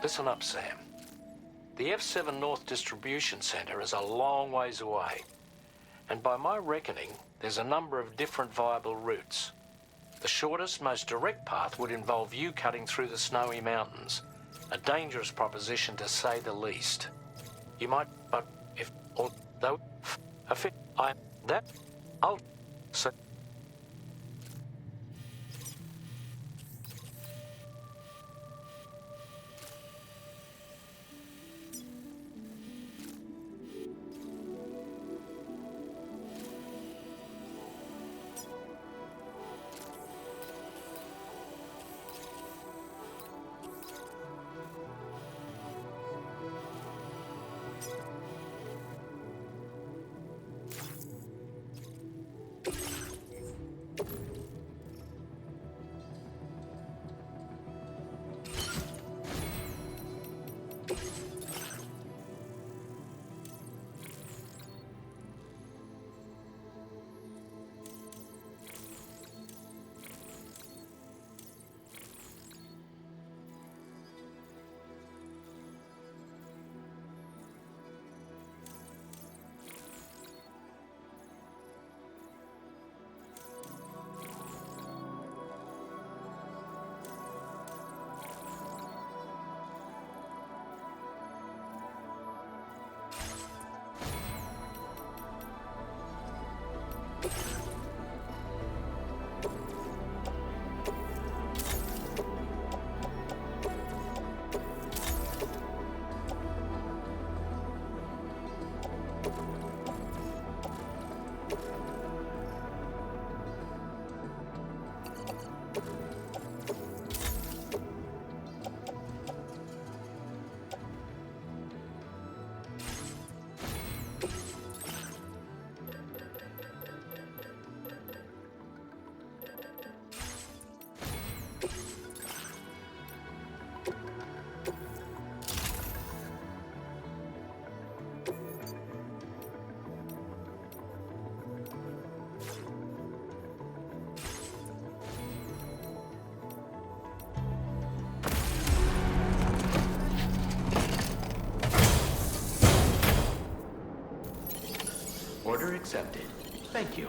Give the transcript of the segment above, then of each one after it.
Listen up, Sam. The F7 North Distribution Centre is a long ways away, and by my reckoning, there's a number of different viable routes. The shortest, most direct path would involve you cutting through the snowy mountains, a dangerous proposition to say the least. You might, but if, although, I'll, so. Order accepted. Thank you.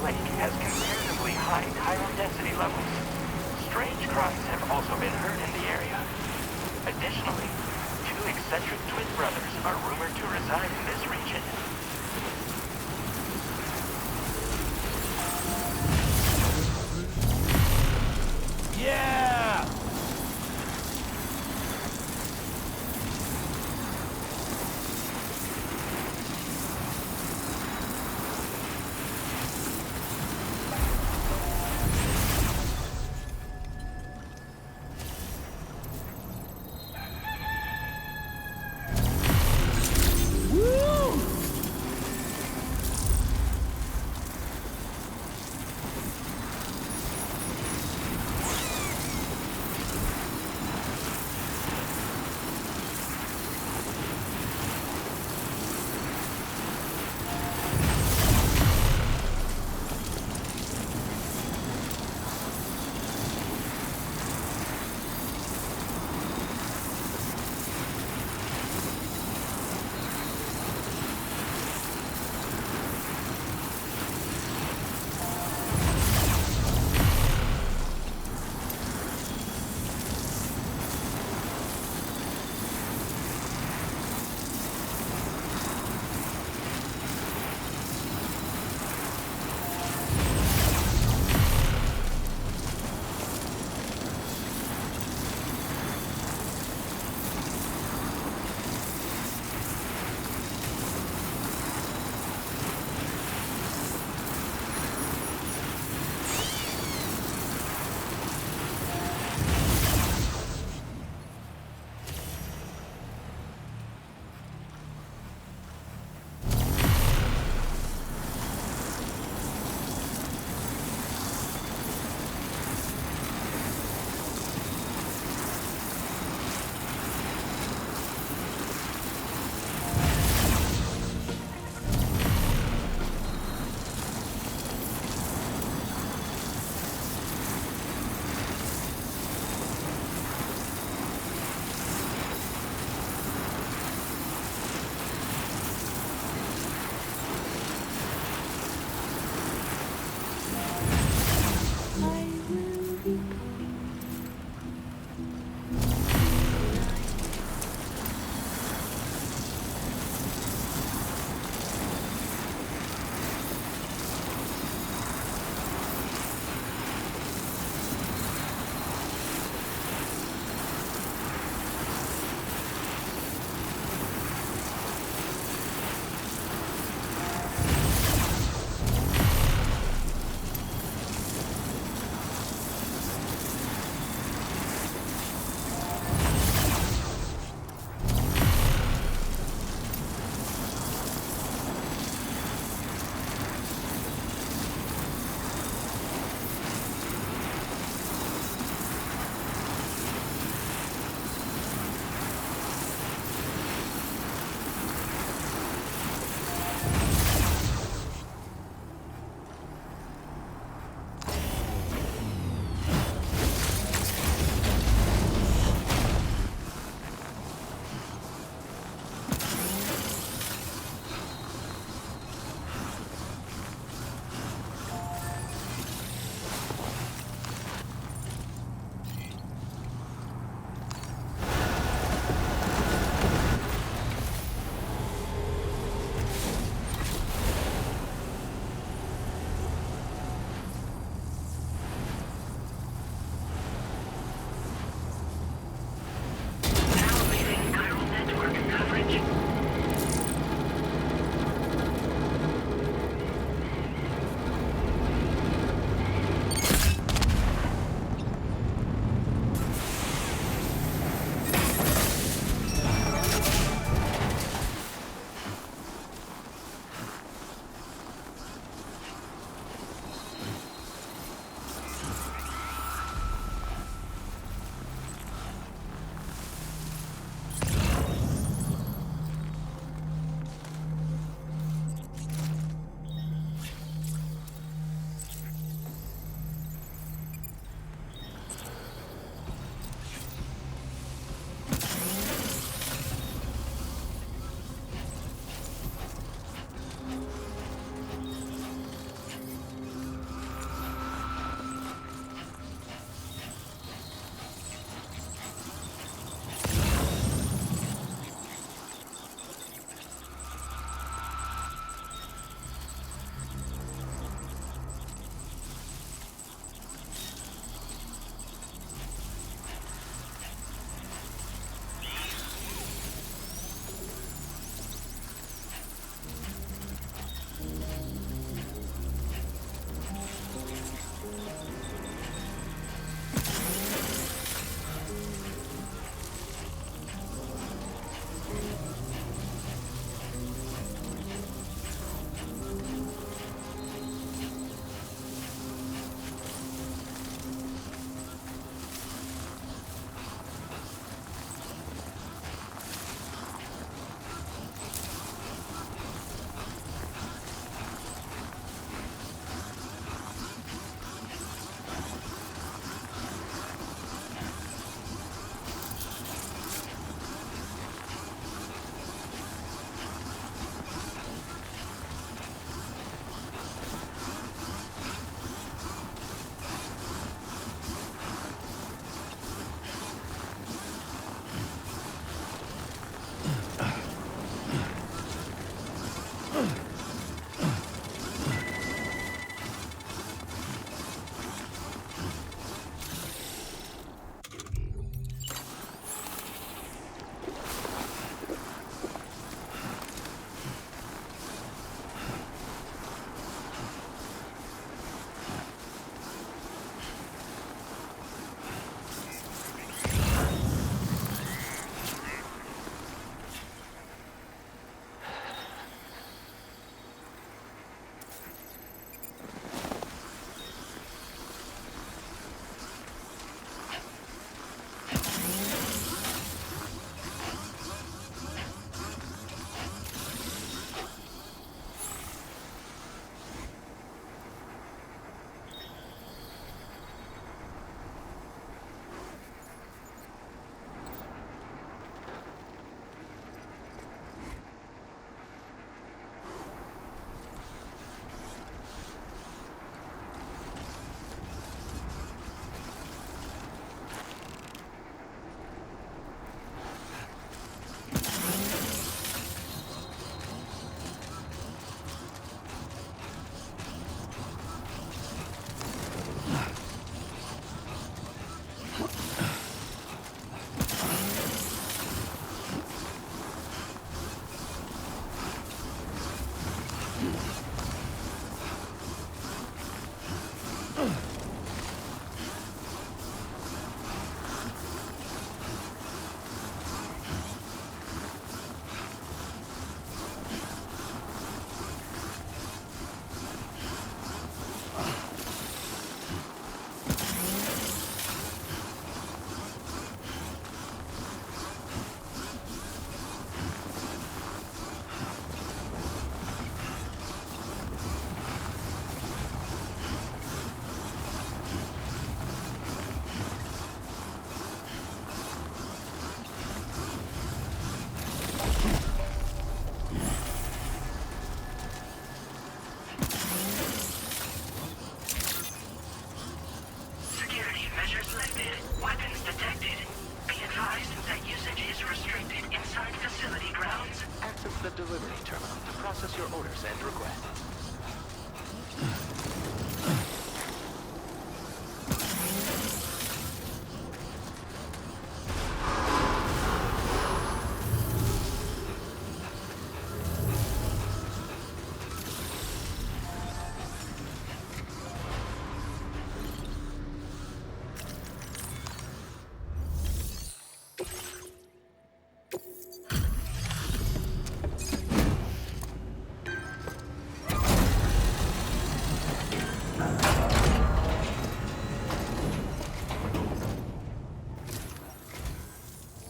lake has comparatively high chiral density levels. Strange cries have also been heard in the area. Additionally, two eccentric twin brothers are rumored to reside in this region. Yeah! Woo!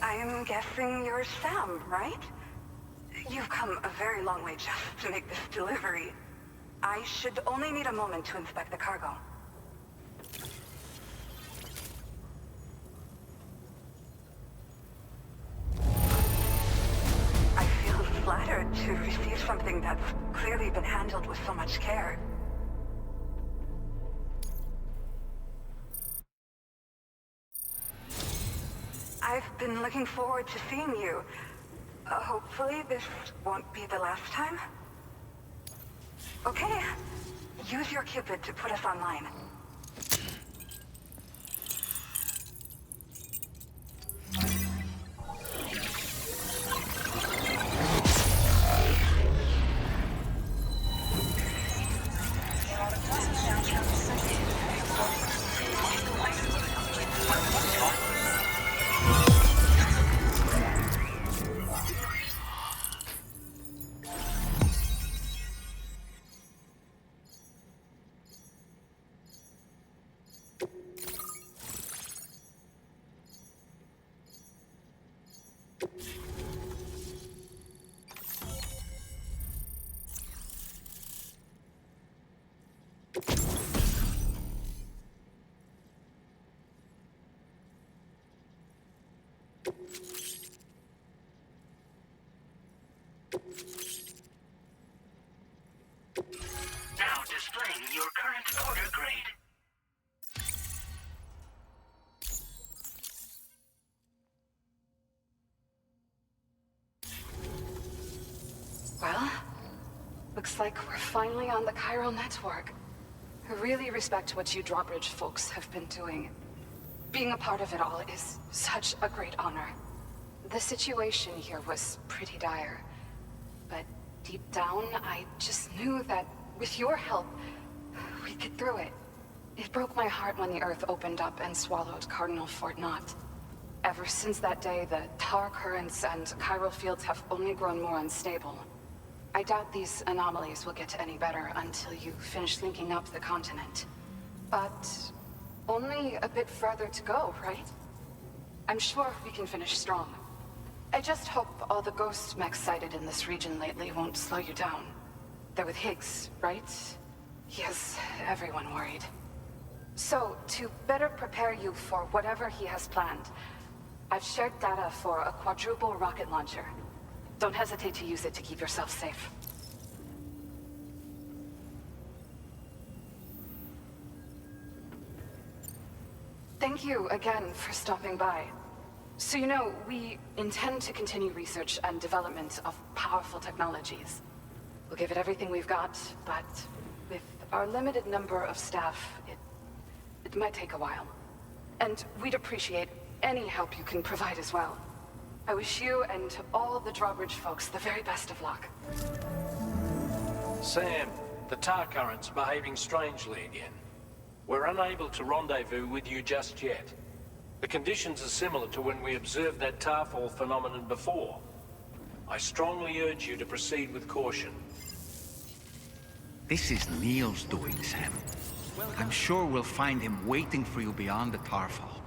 I'm guessing you're Sam, right? You've come a very long way just to make this delivery. I should only need a moment to inspect the cargo. I feel flattered to receive something that's clearly been handled with so much care. I've been looking forward to seeing you. Hopefully this won't be the last time. Okay. Use your Cupid to put us online. Now displaying your current order grade. Well, looks like we're finally on the chiral network. I really respect what you drawbridge folks have been doing. Being a part of it all is such a great honor. The situation here was pretty dire, but deep down, I just knew that with your help, we'd get through it. It broke my heart when the Earth opened up and swallowed Cardinal Fort Knott. Ever since that day, the tar currents and chiral fields have only grown more unstable. I doubt these anomalies will get any better until you finish linking up the continent. But only a bit further to go, right? I'm sure we can finish strong. I just hope all the ghost mechs sighted in this region lately won't slow you down. They're with Higgs, right? He has everyone worried. So, to better prepare you for whatever he has planned, I've shared data for a quadruple rocket launcher. Don't hesitate to use it to keep yourself safe. Thank you again for stopping by. So you know, we intend to continue research and development of powerful technologies. We'll give it everything we've got, but with our limited number of staff, it might take a while. And we'd appreciate any help you can provide as well. I wish you and all the drawbridge folks the very best of luck. Sam, the tar current's behaving strangely again. We're unable to rendezvous with you just yet. The conditions are similar to when we observed that tarfall phenomenon before. I strongly urge you to proceed with caution. This is Neil's doing, Sam. I'm sure we'll find him waiting for you beyond the tarfall.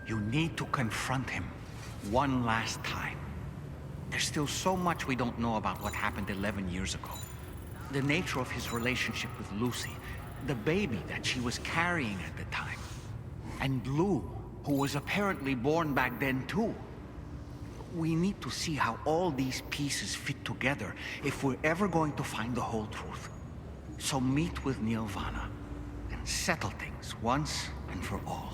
You need to confront him one last time. There's still so much we don't know about what happened 11 years ago. The nature of his relationship with Lucy, the baby that she was carrying at the time, and Blue, who was apparently born back then too. We need to see how all these pieces fit together if we're ever going to find the whole truth. So meet with Nirvana and settle things once and for all.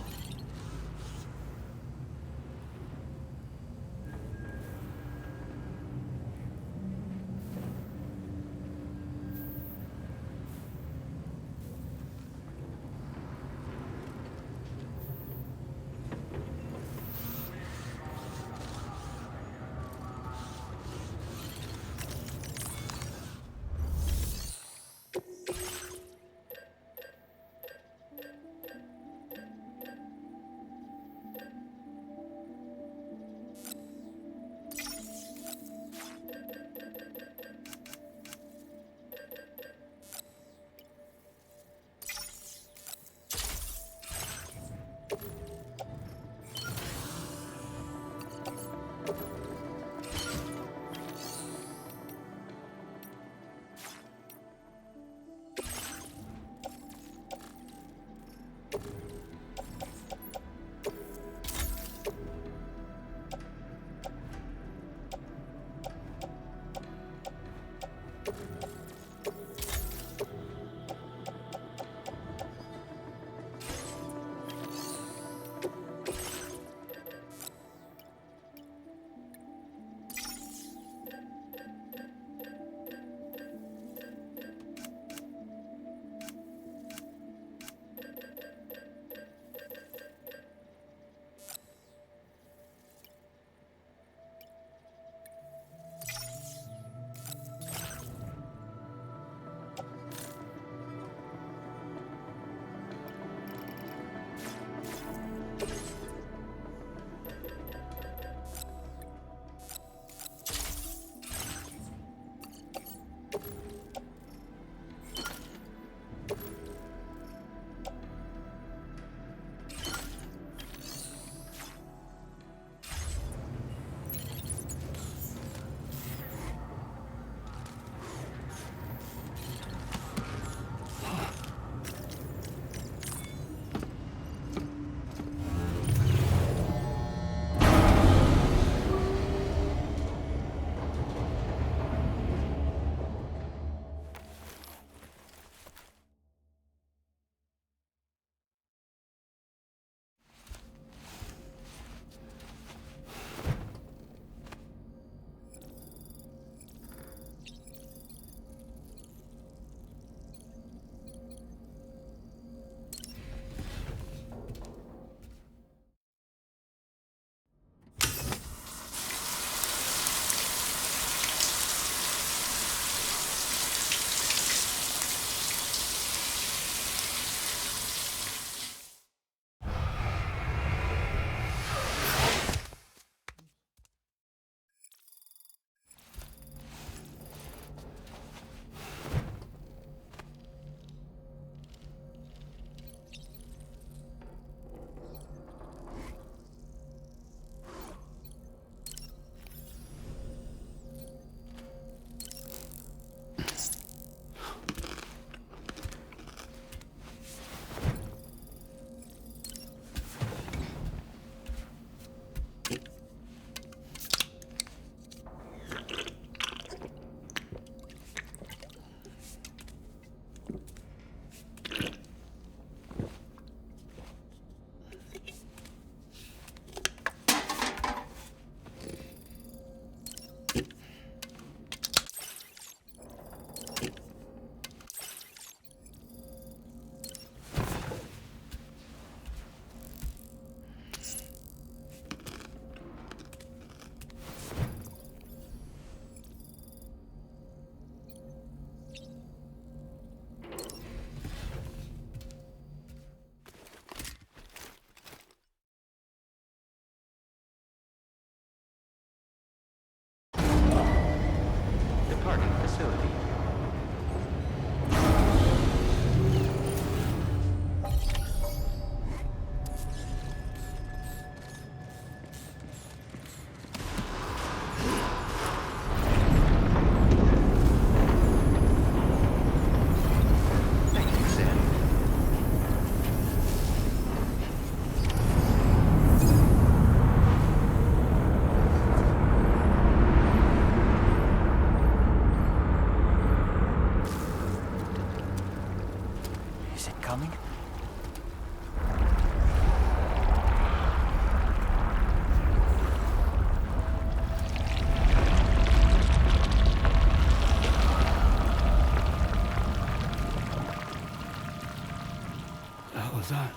The hell is that?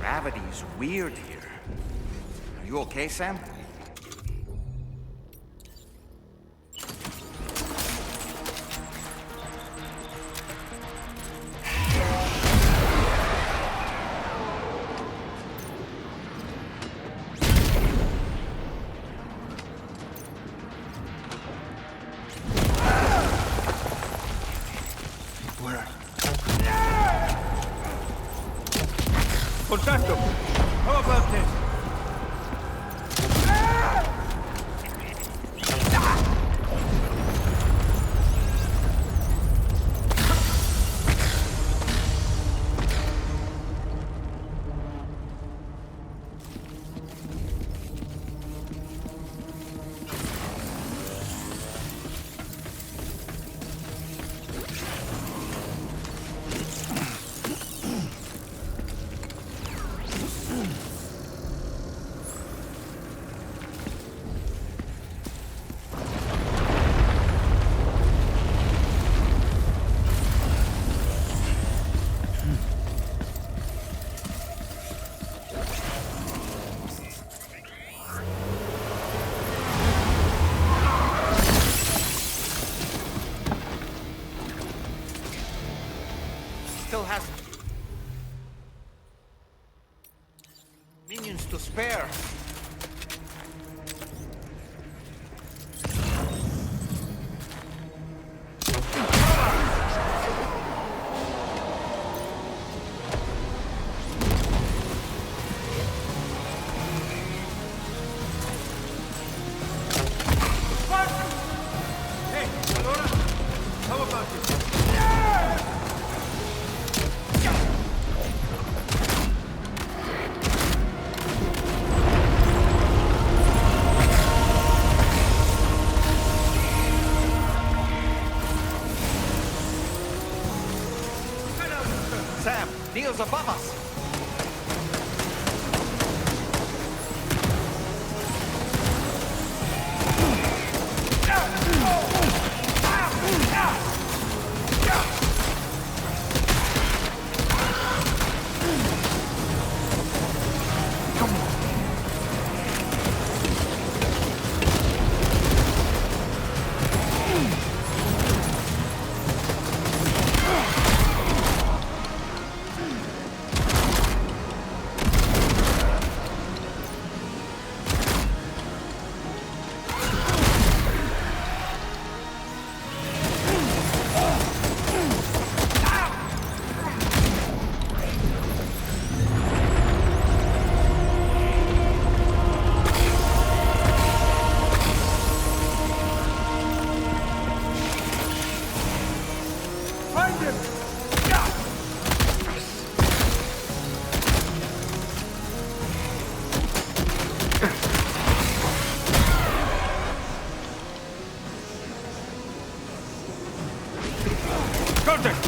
Gravity's weird here. Are you okay, Sam? Contacto! How about this? to spare. Hey, Laura, how about this? Sam, Neil's above us. Find him! Contact!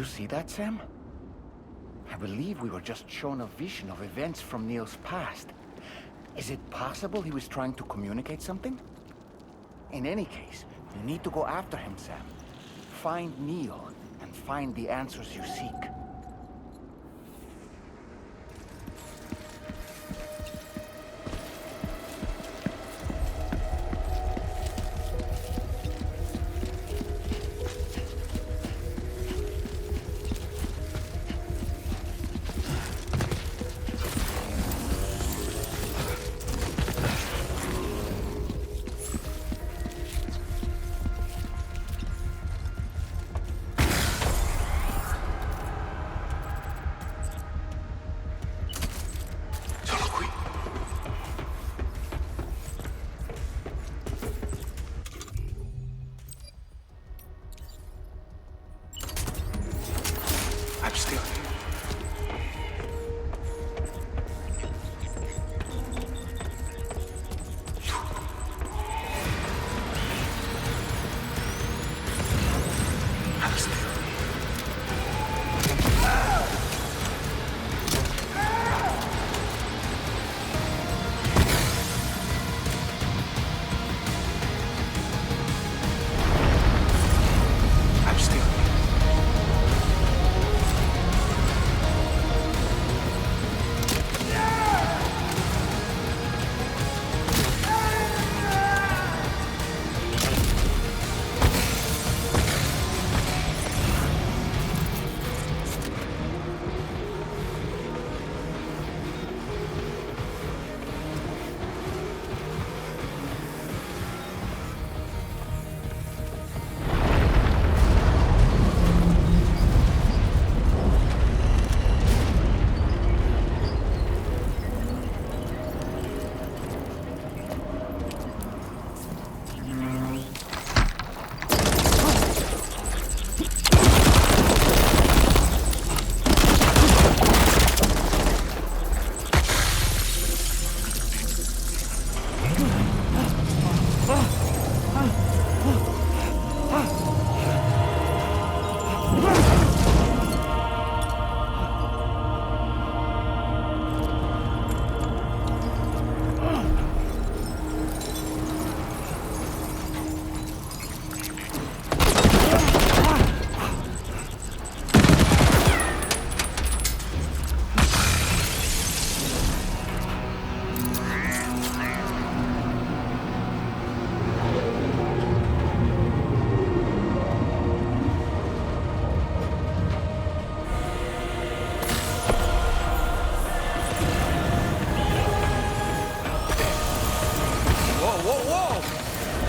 you see that, Sam? I believe we were just shown a vision of events from Neil's past. Is it possible he was trying to communicate something? In any case, you need to go after him, Sam. Find Neil, and find the answers you seek. I'm still here. I'm still here. I'm still here.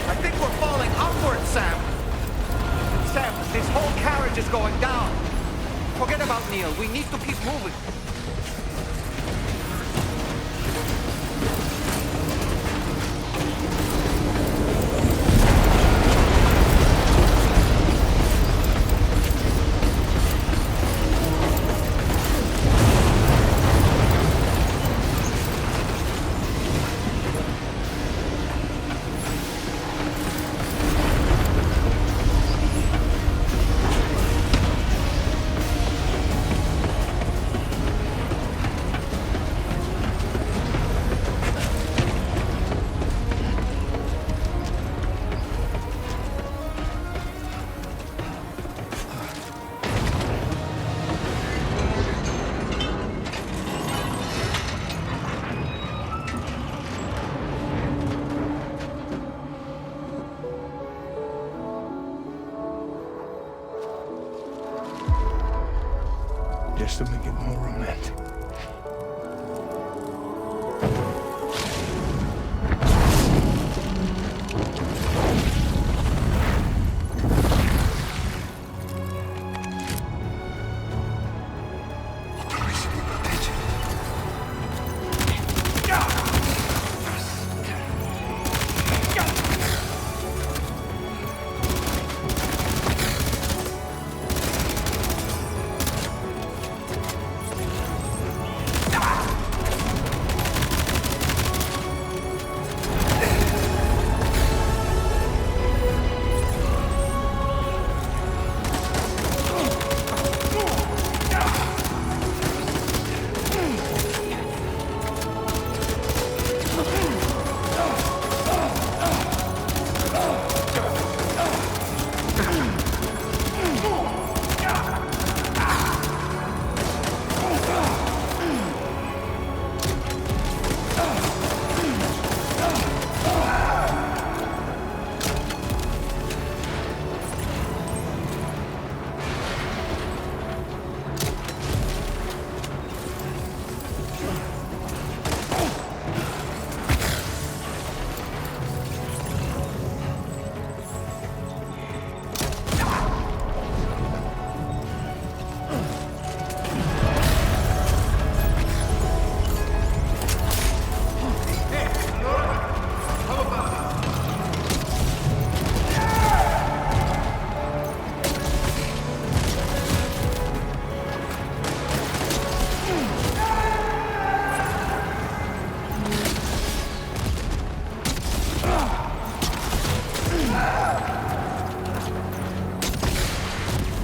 I think we're falling upward, Sam. Sam, this whole carriage is going down. Forget about Neil. We need to keep moving. Just to make it more romantic.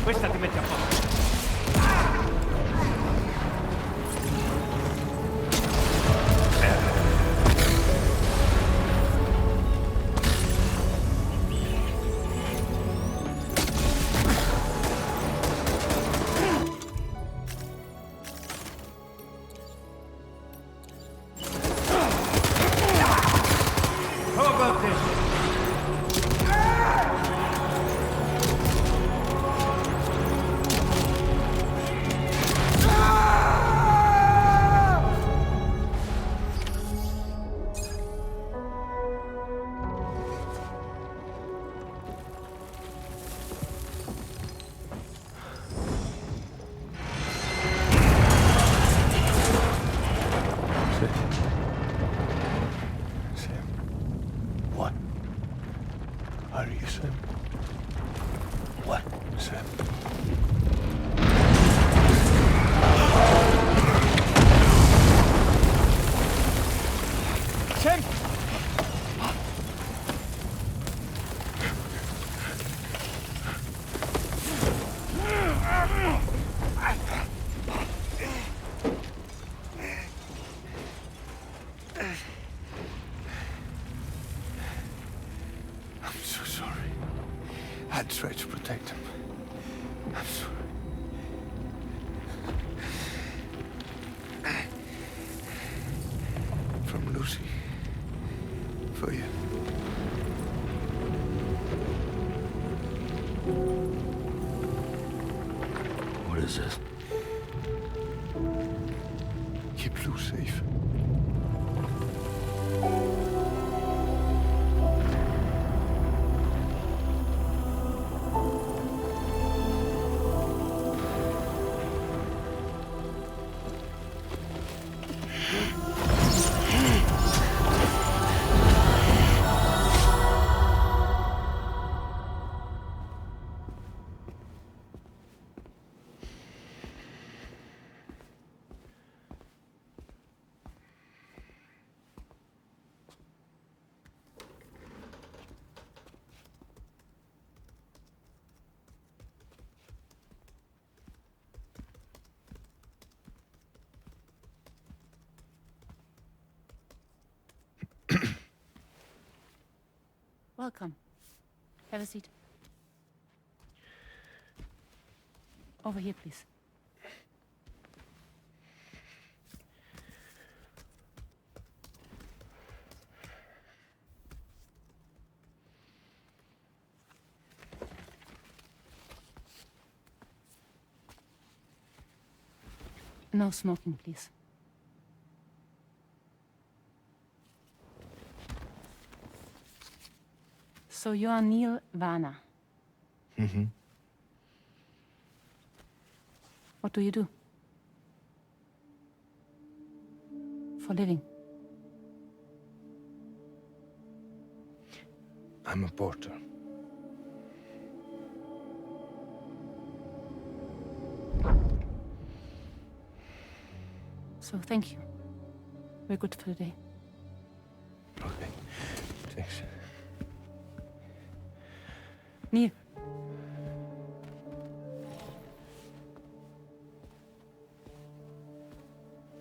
Questa ti mette a posto. How about this? Sam. What? Are you Sam? What, Sam? Sam! I'm so sorry. I tried to protect him. I'm sorry. From Lucy. For you. What is this? Keep Lou safe. Welcome. Have a seat. Over here, please. No smoking, please. So you are Neil Varner. Mm-hmm. What do you do? For living? I'm a porter. So thank you. We're good for the day. Okay. Thanks. Neil.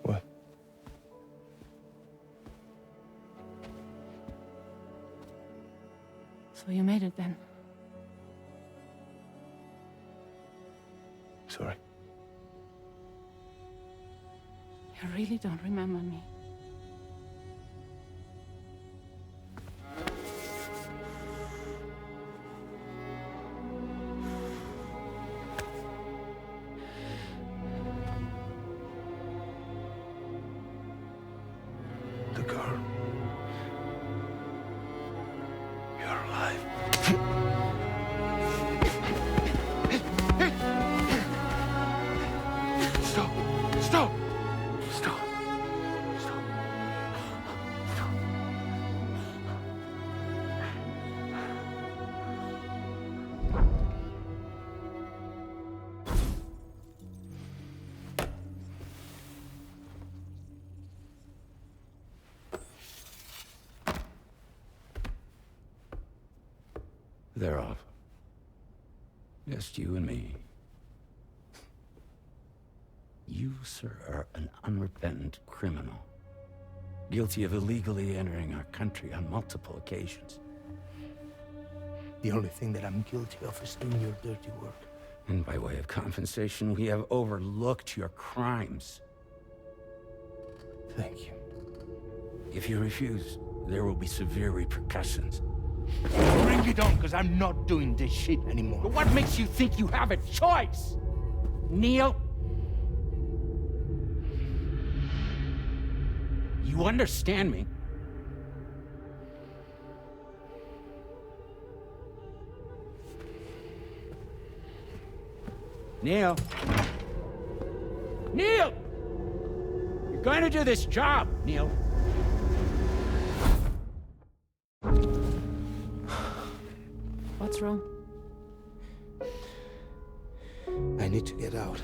What? So you made it then. Sorry. You really don't remember me. The girl. You're alive. Stop! Stop! Stop! Stop! Stop! They're off. Just you and me. You, sir, are an unrepentant criminal. Guilty of illegally entering our country on multiple occasions. The only thing that I'm guilty of is doing your dirty work. And by way of compensation, we have overlooked your crimes. Thank you. If you refuse, there will be severe repercussions. Bring it on, because I'm not doing this shit anymore. But what makes you think you have a choice? Neil? You understand me? Neil? Neil! You're going to do this job, Neil. What's wrong? I need to get out.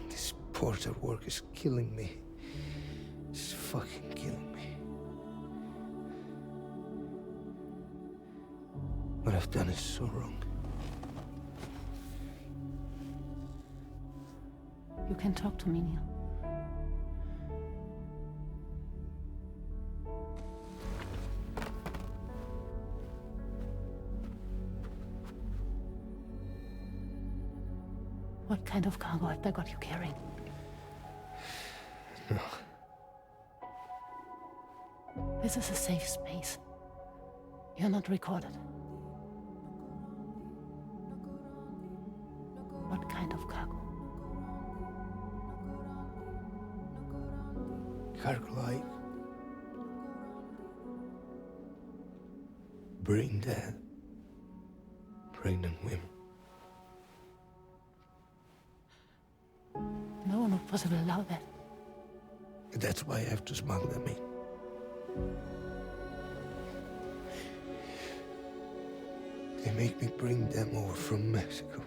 This porter work is killing me. It's fucking killing me. What I've done is so wrong. You can talk to me, Neil. What kind of cargo have they got you carrying? No. This is a safe space. You're not recorded. What kind of cargo? Cargo like brain dead, pregnant women. No one would possibly allow that. That's why I have to smuggle them in. They make me bring them over from Mexico.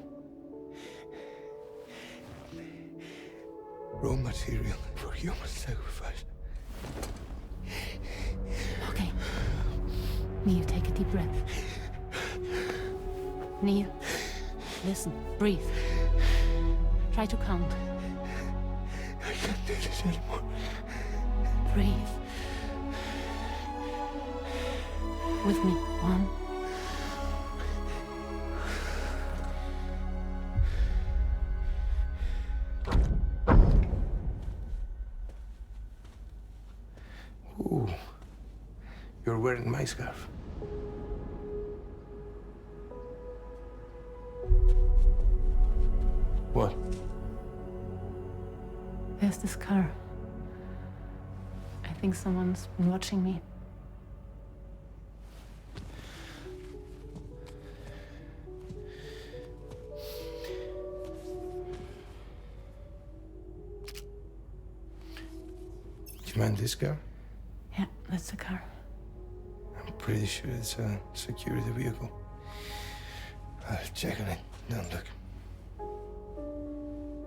Raw material for human sacrifice. Okay. Neil, take a deep breath. Neil, listen, breathe. Try to count. I can't do this anymore. Breathe. With me. 1. Ooh, you're wearing my scarf. What? There's this car. I think someone's been watching me. Do you mind this car? Yeah, that's the car. I'm pretty sure it's a security vehicle. I'll check on it. Don't look.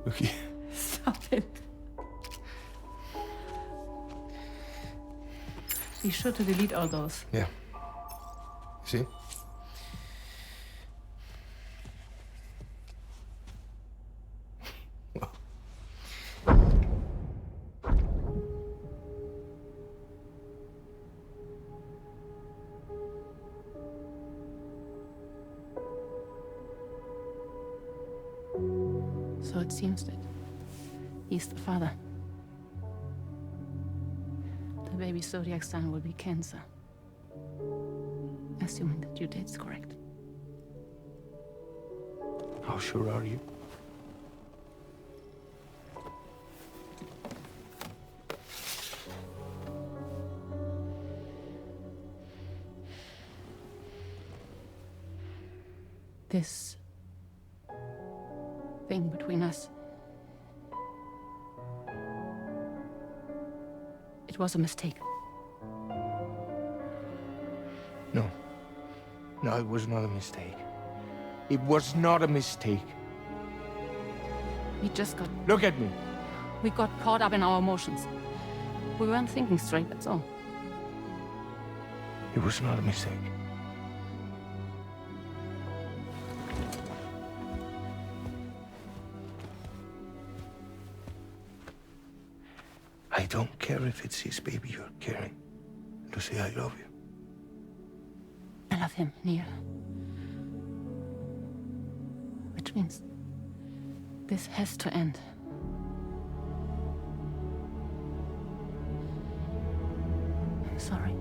Look here. Stop it. Be sure to delete all those. Yeah. See? So it seems that he's the father. The baby's zodiac sign will be Cancer. Assuming that due date's correct. How sure are you? This thing between us. It was a mistake. No. No, it was not a mistake. It was not a mistake. We just got... Look at me. We got caught up in our emotions. We weren't thinking straight, that's all. It was not a mistake. I don't care if it's his baby you're carrying. Lucy, I love you. I love him, Neil. Which means this has to end. I'm sorry.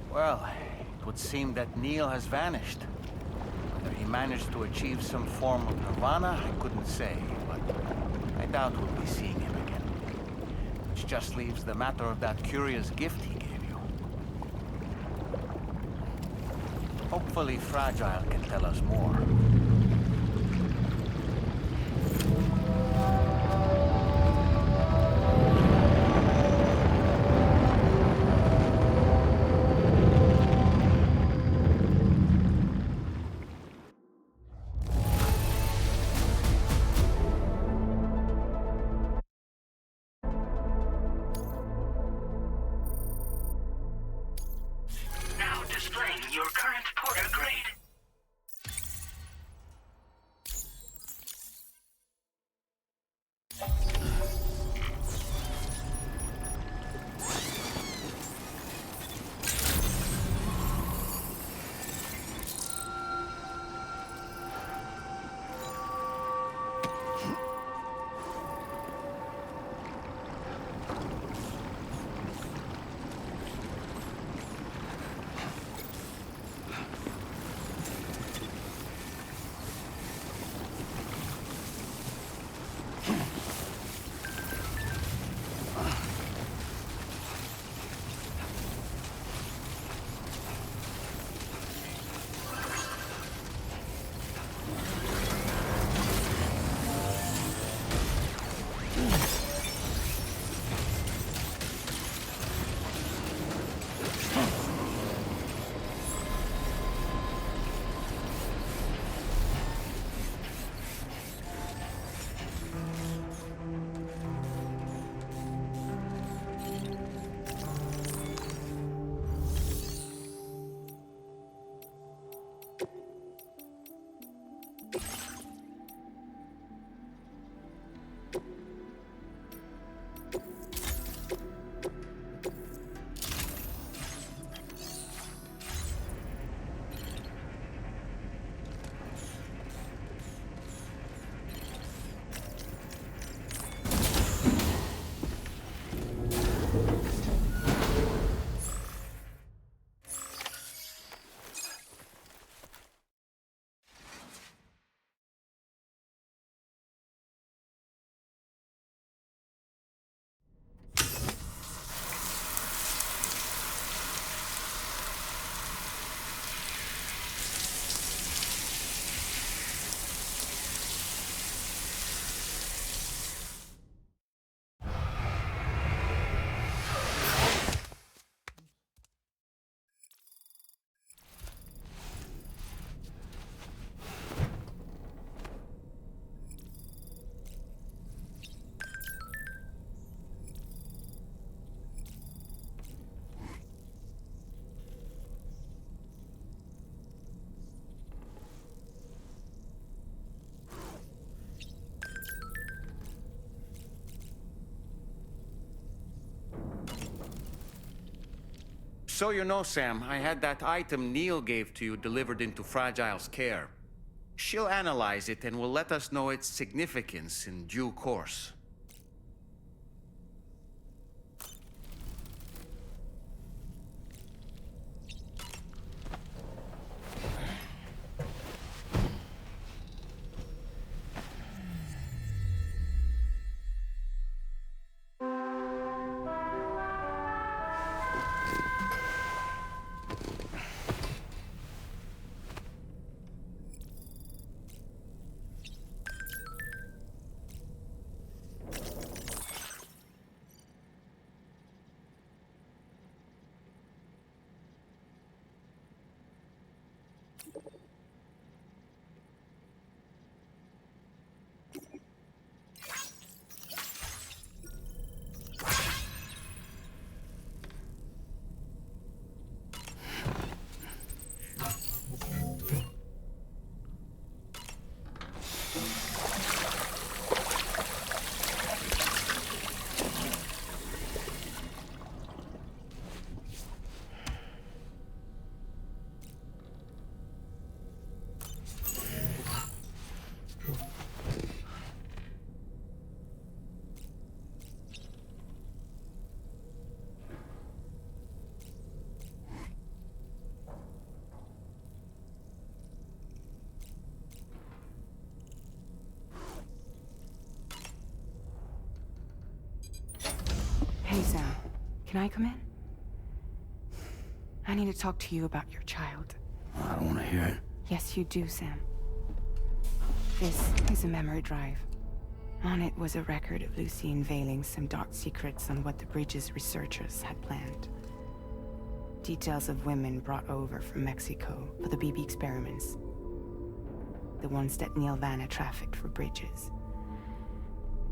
Well, it would seem that Neil has vanished. Whether he managed to achieve some form of nirvana, I couldn't say, but I doubt we'll be seeing him again. Which just leaves the matter of that curious gift he gave you. Hopefully Fragile can tell us more. Now displaying your current Porter grade. So you know, Sam, I had that item Neil gave to you delivered into Fragile's care. She'll analyze it and will let us know its significance in due course. Can I come in? I need to talk to you about your child. I don't want to hear it. Yes, you do, Sam. This is a memory drive. On it was a record of Lucy unveiling some dark secrets on what the Bridges researchers had planned. Details of women brought over from Mexico for the BB experiments. The ones that Neil Vanna trafficked for Bridges.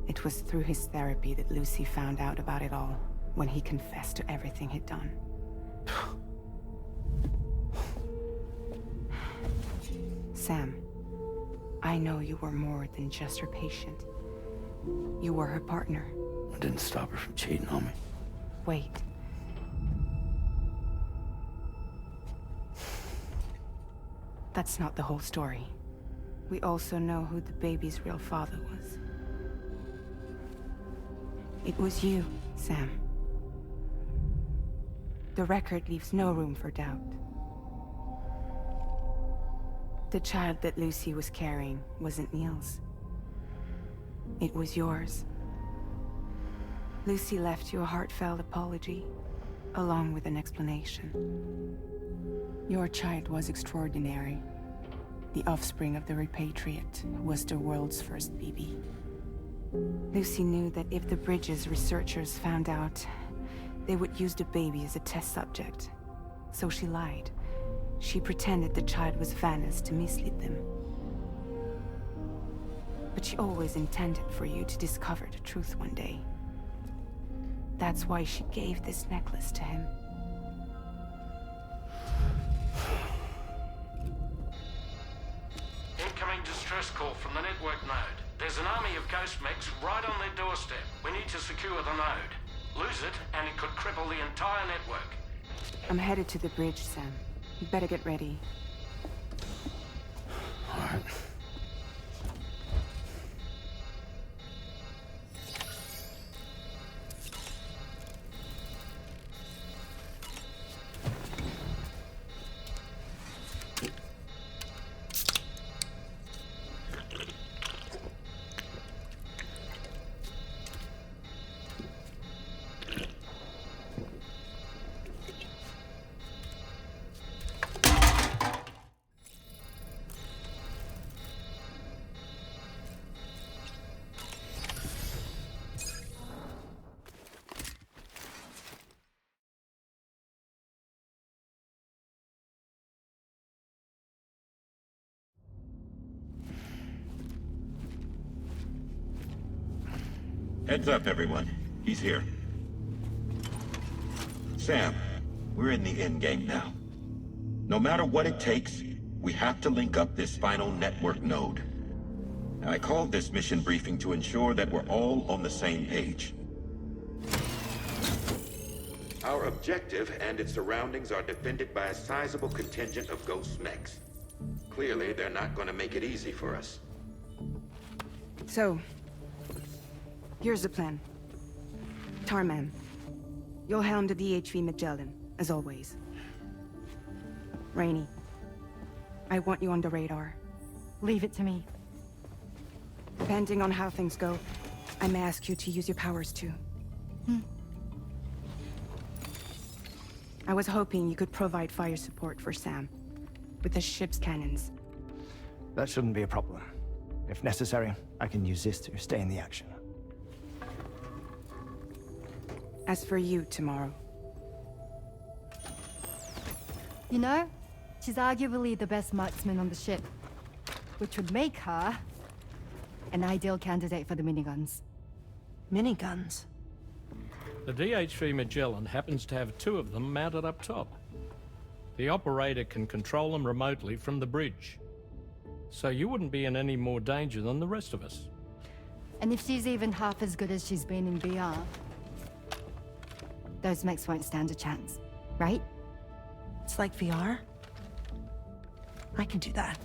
It was through his therapy that Lucy found out about it all, when he confessed to everything he'd done. Sam, I know you were more than just her patient. You were her partner. I didn't stop her from cheating on me. Wait. That's not the whole story. We also know who the baby's real father was. It was you, Sam. The record leaves no room for doubt. The child that Lucy was carrying wasn't Neil's. It was yours. Lucy left you a heartfelt apology, along with an explanation. Your child was extraordinary. The offspring of the repatriate who was the world's first BB. Lucy knew that if the Bridges researchers found out, they would use the baby as a test subject. So she lied. She pretended the child was Vanna's to mislead them. But she always intended for you to discover the truth one day. That's why she gave this necklace to him. Incoming distress call from the network node. There's an army of ghost mechs right on their doorstep. We need to secure the node. Lose it, and it could cripple the entire network. I'm headed to the bridge, Sam. You better get ready. All right. Heads up, everyone. He's here. Sam, we're in the endgame now. No matter what it takes, we have to link up this final network node. I called this mission briefing to ensure that we're all on the same page. Our objective and its surroundings are defended by a sizable contingent of ghost mechs. Clearly, they're not going to make it easy for us. So, here's the plan. Tarman, you'll helm the DHV Magellan, as always. Rainey, I want you on the radar. Leave it to me. Depending on how things go, I may ask you to use your powers too. I was hoping you could provide fire support for Sam, with the ship's cannons. That shouldn't be a problem. If necessary, I can use this to stay in the action. As for you, tomorrow. You know, she's arguably the best marksman on the ship, which would make her an ideal candidate for the miniguns. Miniguns? The DHV Magellan happens to have 2 of them mounted up top. The operator can control them remotely from the bridge. So you wouldn't be in any more danger than the rest of us. And if she's even half as good as she's been in VR, those mechs won't stand a chance, right? It's like VR? I can do that.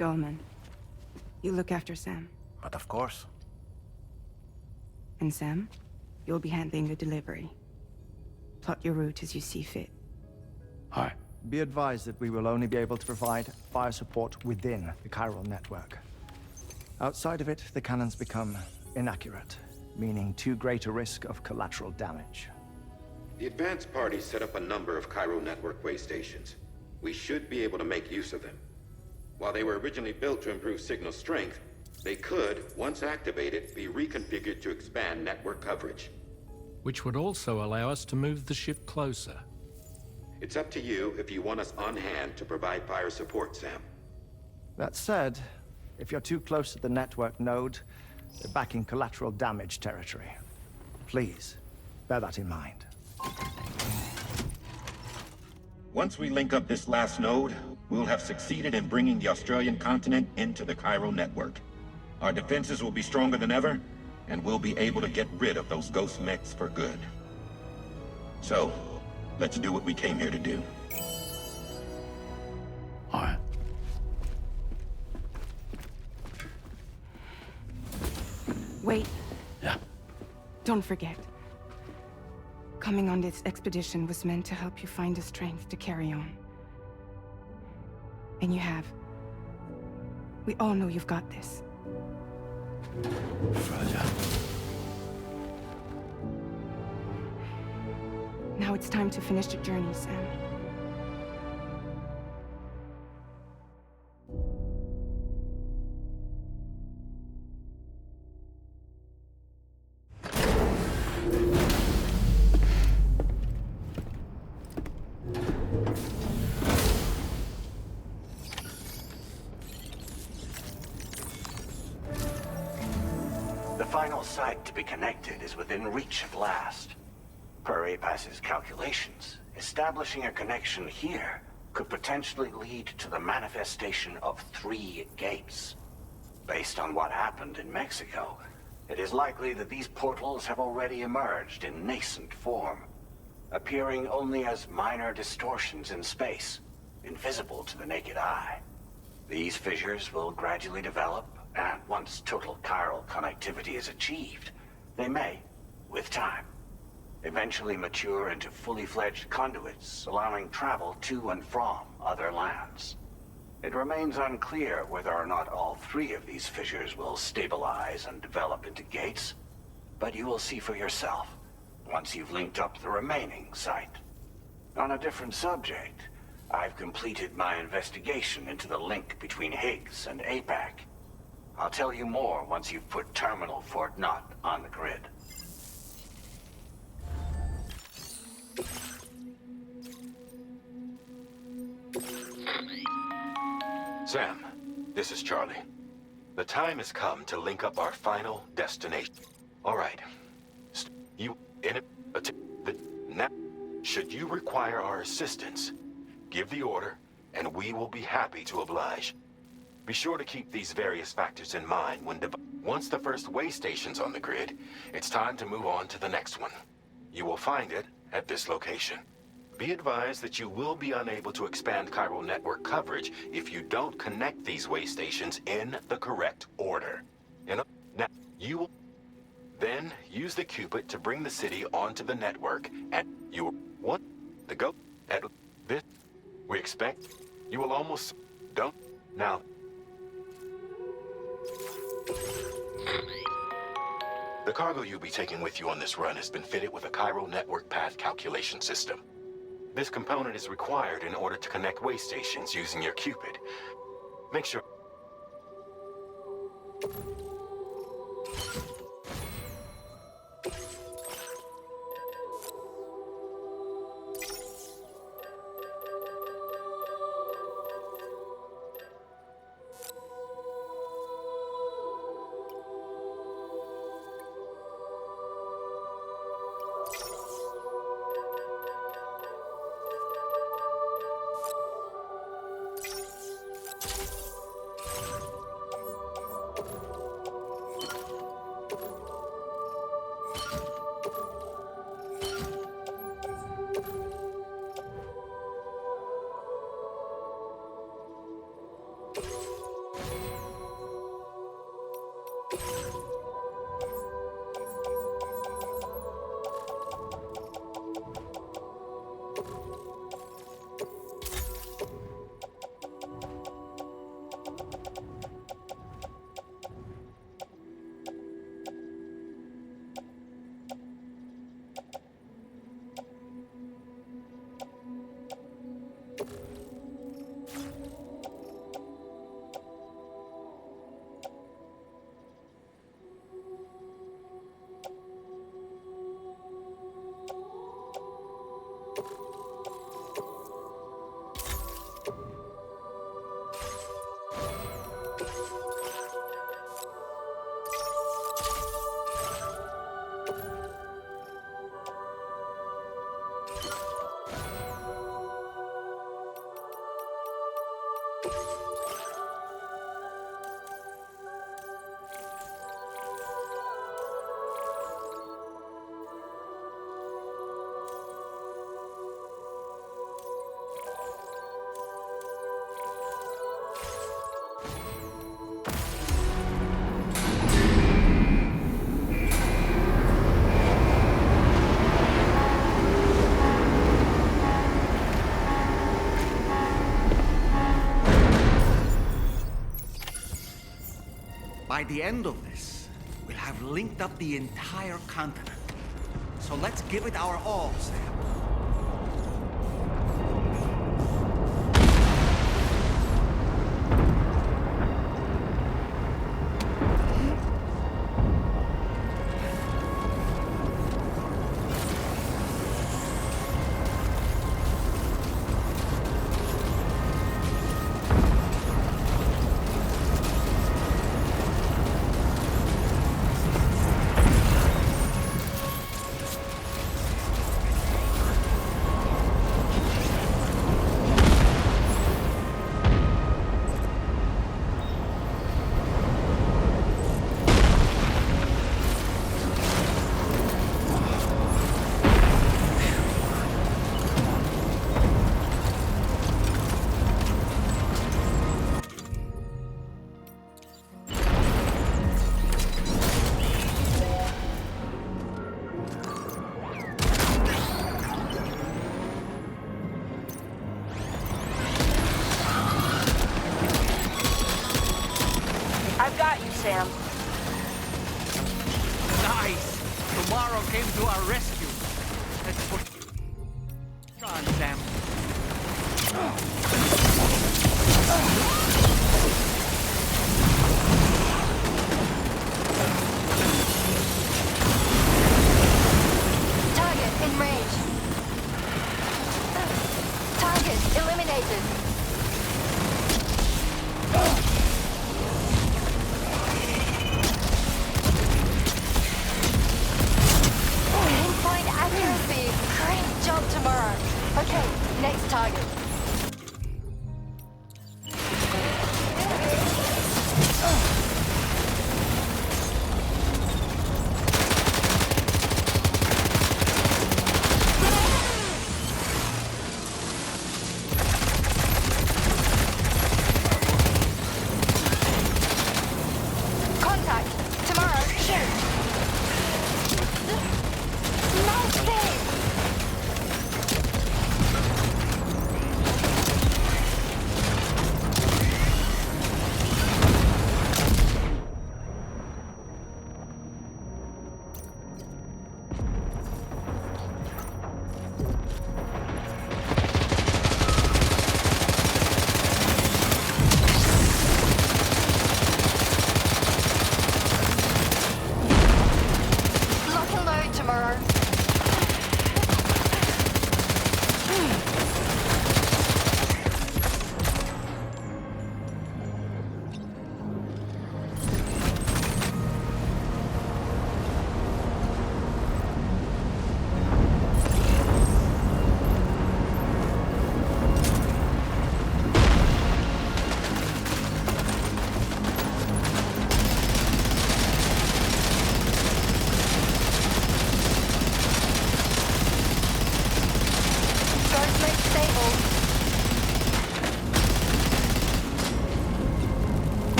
Dolman, you look after Sam. But of course. And Sam, you'll be handling the delivery. Plot your route as you see fit. Aye. Be advised that we will only be able to provide fire support within the chiral network. Outside of it, the cannons become inaccurate, meaning too great a risk of collateral damage. The advanced party set up a number of chiral network way stations. We should be able to make use of them. While they were originally built to improve signal strength, they could, once activated, be reconfigured to expand network coverage. Which would also allow us to move the ship closer. It's up to you if you want us on hand to provide fire support, Sam. That said, if you're too close to the network node, you're back in collateral damage territory. Please, bear that in mind. Once we link up this last node, we'll have succeeded in bringing the Australian continent into the chiral network. Our defenses will be stronger than ever, and we'll be able to get rid of those ghost mechs for good. So, let's do what we came here to do. All right. Wait. Yeah. Don't forget. Coming on this expedition was meant to help you find the strength to carry on. And you have. We all know you've got this. Roger. Now it's time to finish the journey, Sam. The final site to be connected is within reach at last. Per APAS's calculations, establishing a connection here could potentially lead to the manifestation of 3 gates. Based on what happened in Mexico, it is likely that these portals have already emerged in nascent form, appearing only as minor distortions in space, invisible to the naked eye. These fissures will gradually develop, and once total chiral connectivity is achieved, they may, with time, eventually mature into fully fledged conduits, allowing travel to and from other lands. It remains unclear whether or not all 3 of these fissures will stabilize and develop into gates, but you will see for yourself once you've linked up the remaining site. On a different subject, I've completed my investigation into the link between Higgs and APAC. I'll tell you more once you've put Terminal Fort Knott on the grid. Sam, this is Charlie. The time has come to link up our final destination. All right. You in it? Now, should you require our assistance, give the order, and we will be happy to oblige. Be sure to keep these various factors in mind when once the first way station's on the grid, it's time to move on to the next one. You will find it at this location. Be advised that you will be unable to expand chiral network coverage if you don't connect these way stations in the correct order. Now, you will then use the Cupid to bring the city onto the network, and you want to go at this. We expect you will almost don't now. The cargo you'll be taking with you on this run has been fitted with a chiral network path calculation system. This component is required in order to connect way stations using your Cupid. Make sure... By the end of this, we'll have linked up the entire continent. So let's give it our all, Sam. I've got you, Sam. Nice! Tomorrow came to our rescue. Let's put... on, Sam. Target in range. Target eliminated. Point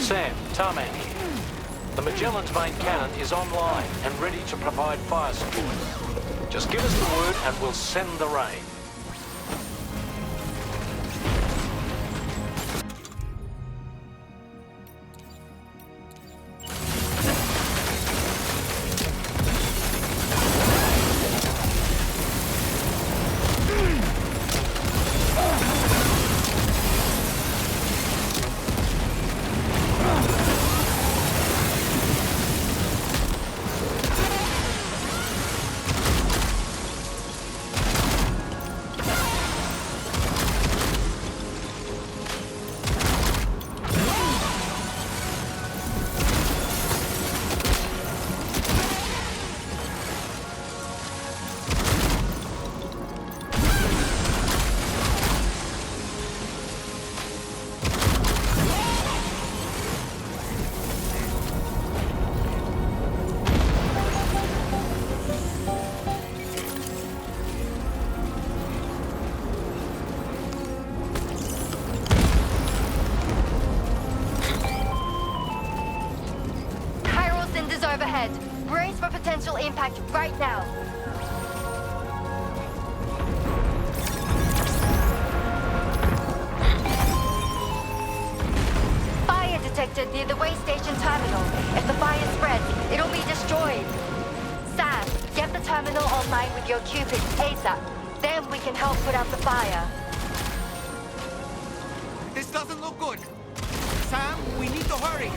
Sam, Tarman here. The Magellan's main cannon is online and ready to provide fire support. Just give us the word and we'll send the rain. Overhead. Brace for potential impact right now. Fire detected near the way station terminal. If the fire spreads, it'll be destroyed. Sam, get the terminal online with your Cupid ASAP. Then we can help put out the fire. This doesn't look good. Sam, we need to hurry.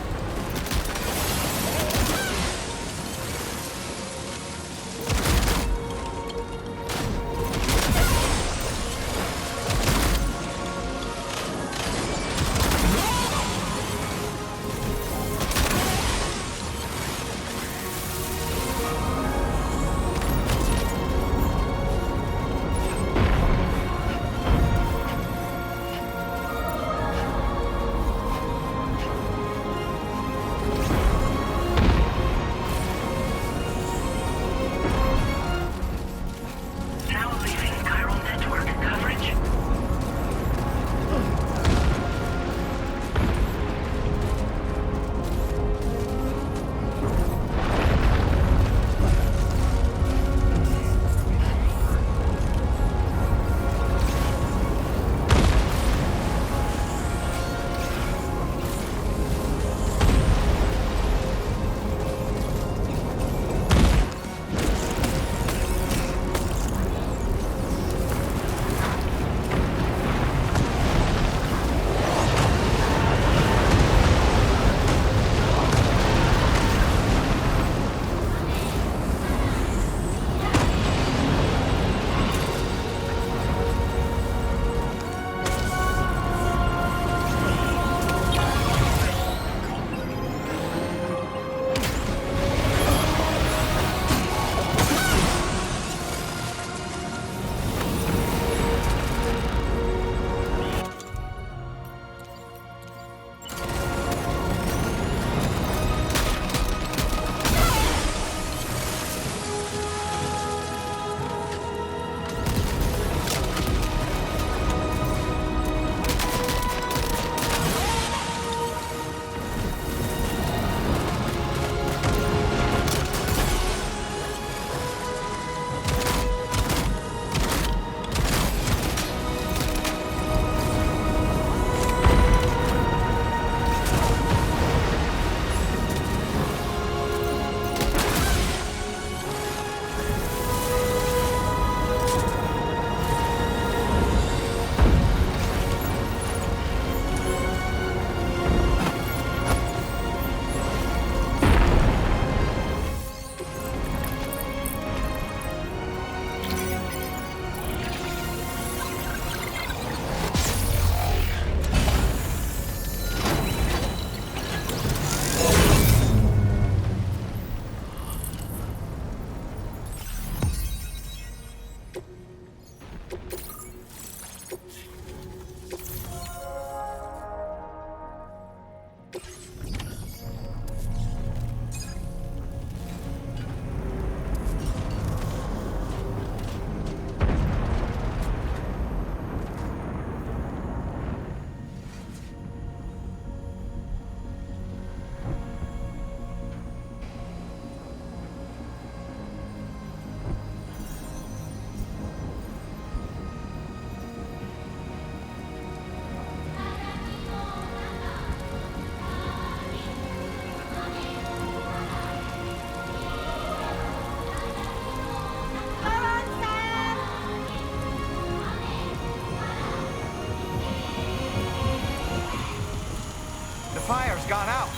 gone out.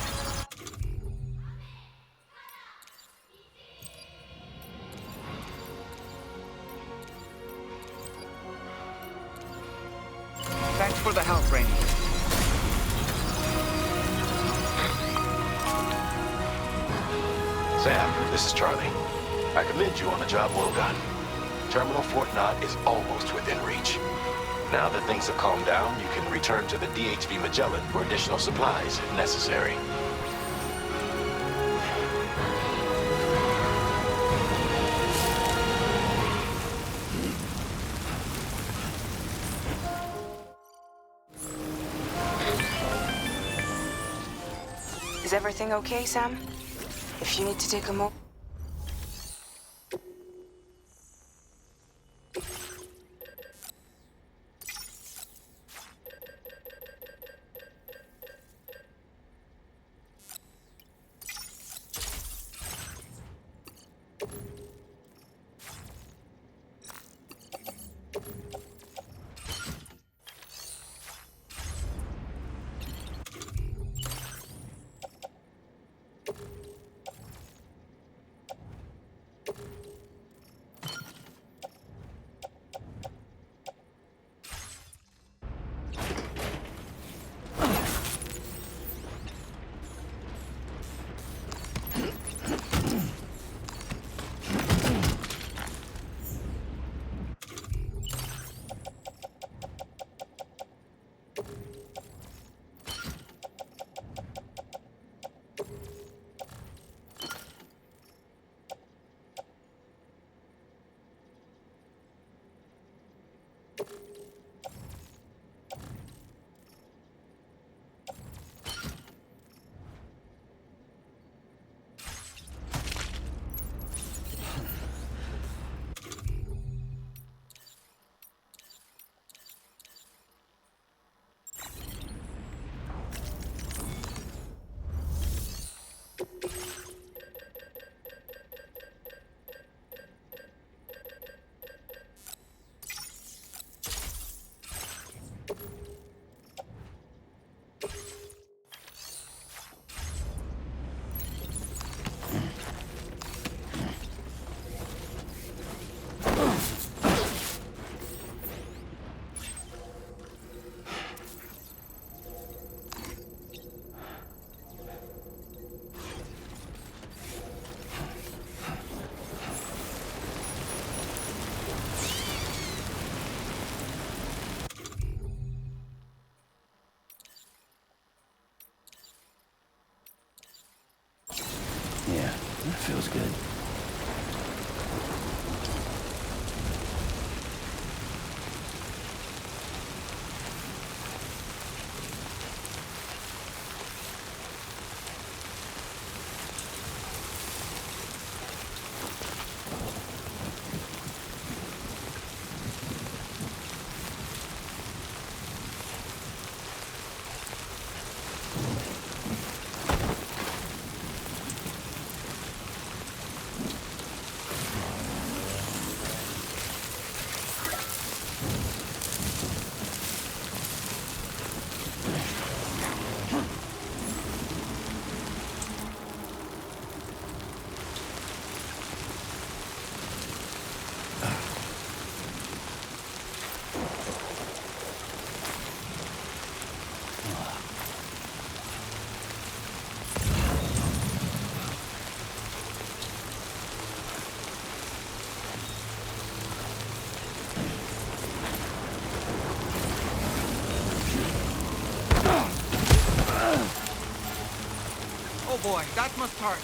Thanks for the help, Rainey. Sam, this is Charlie. I commend you on a job well done. Terminal Fort Knott is almost within reach. Now that things have calmed down, you can return to the DHV Magellan for additional supplies if necessary. Is everything okay, Sam? If you need to take a moment. Yeah, that feels good. Oh boy, that must hurt.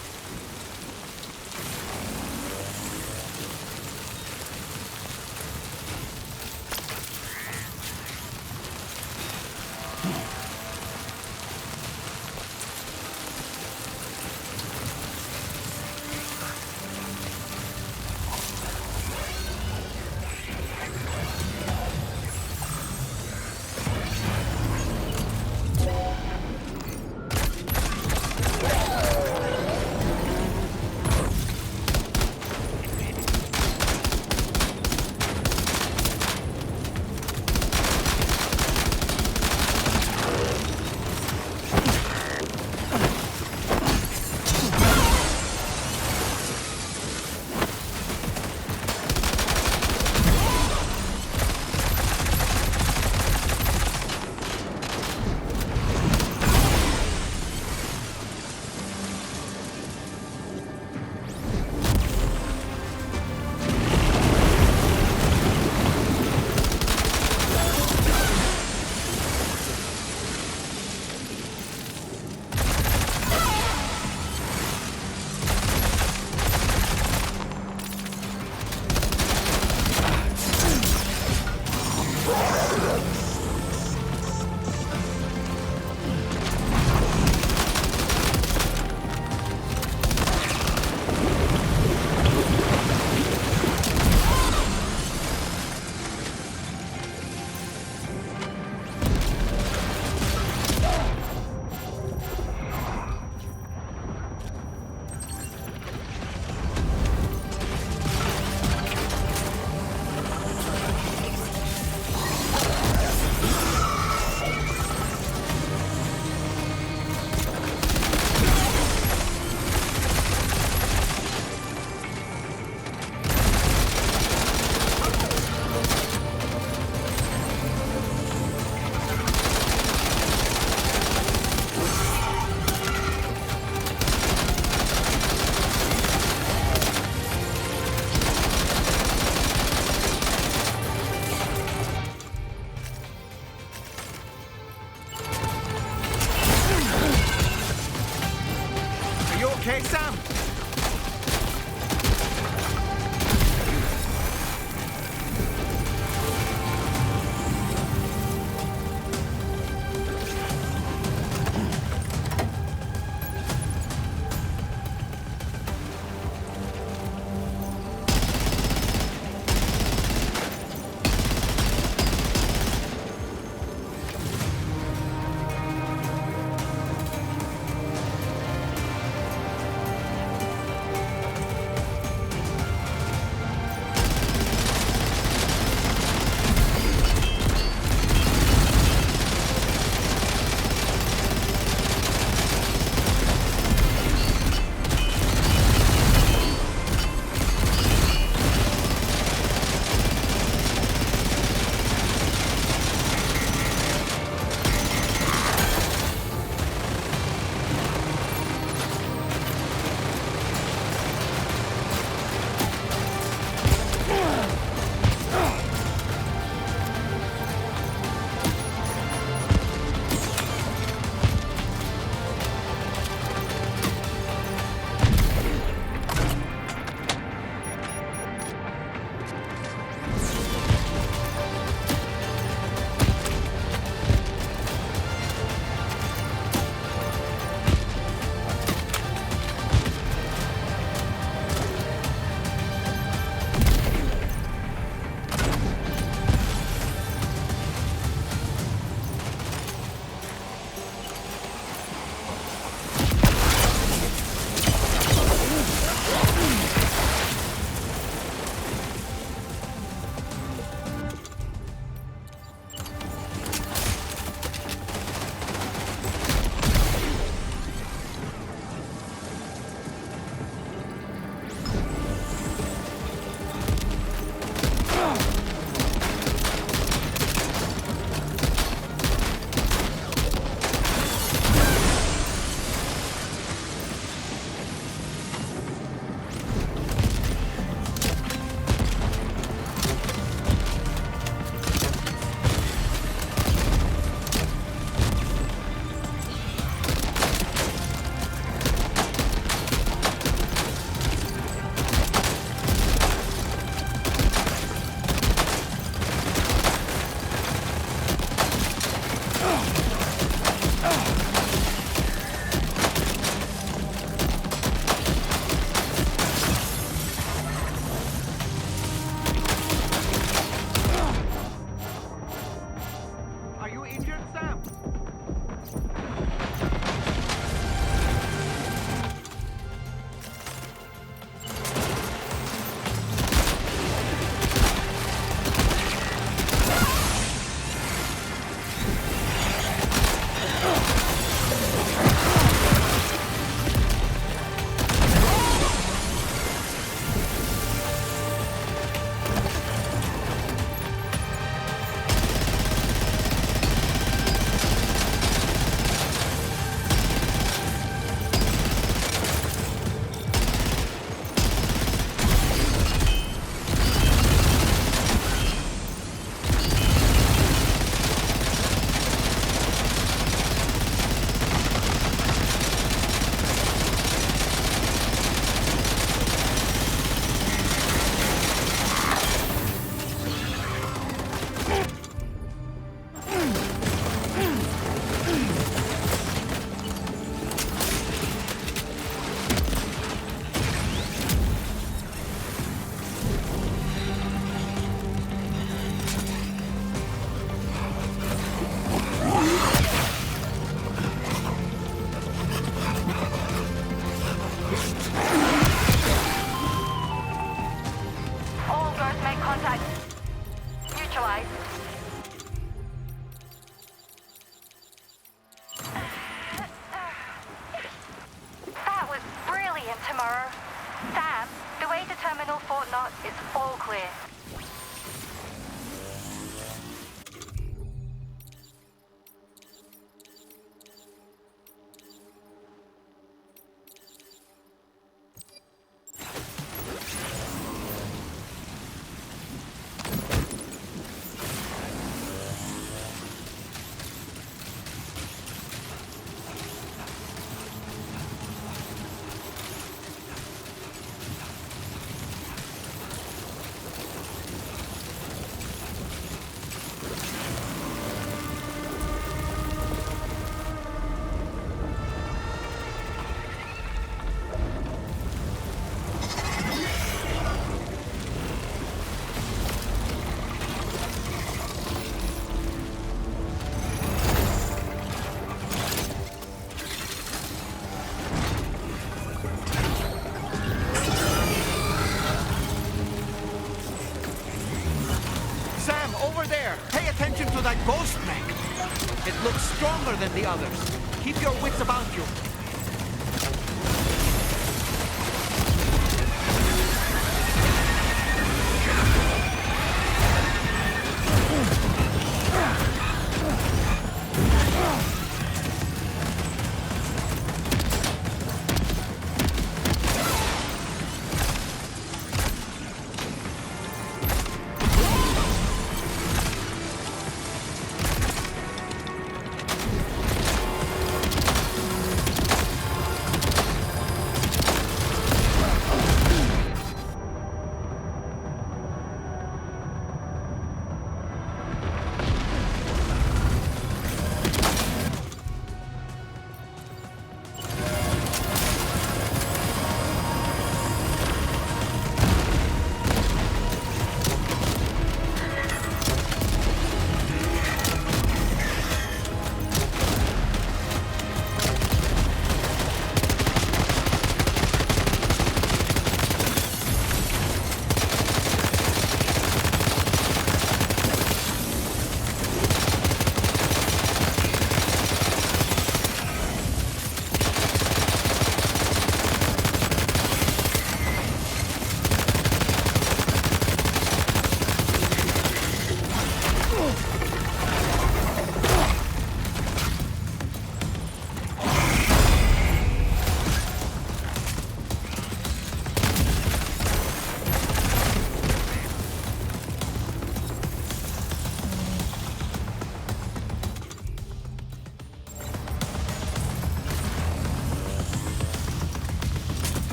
like ghost strength. It looks stronger than the others. Keep your wits about you.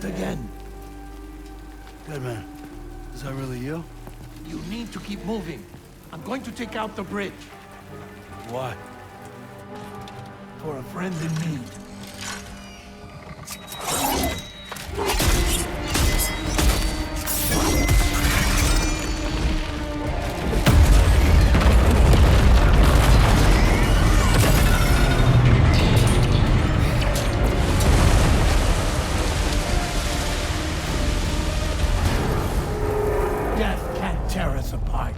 Again. Good man. Is that really you? You need to keep moving. I'm going to take out the bridge. Why? For a friend in need. Death can't tear us apart.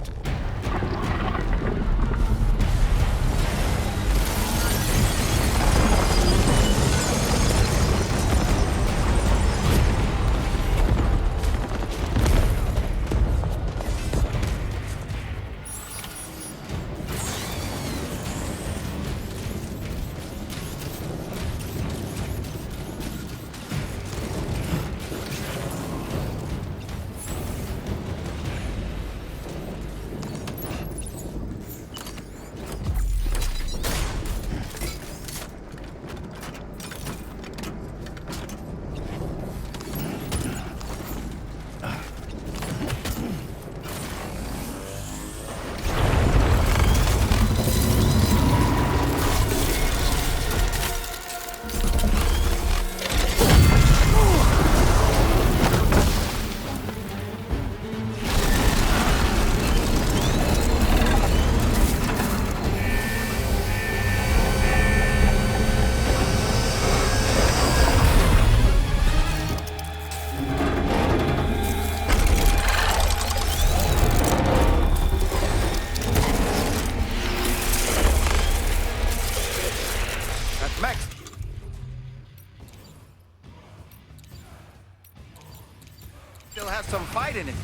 Still has some fight in it.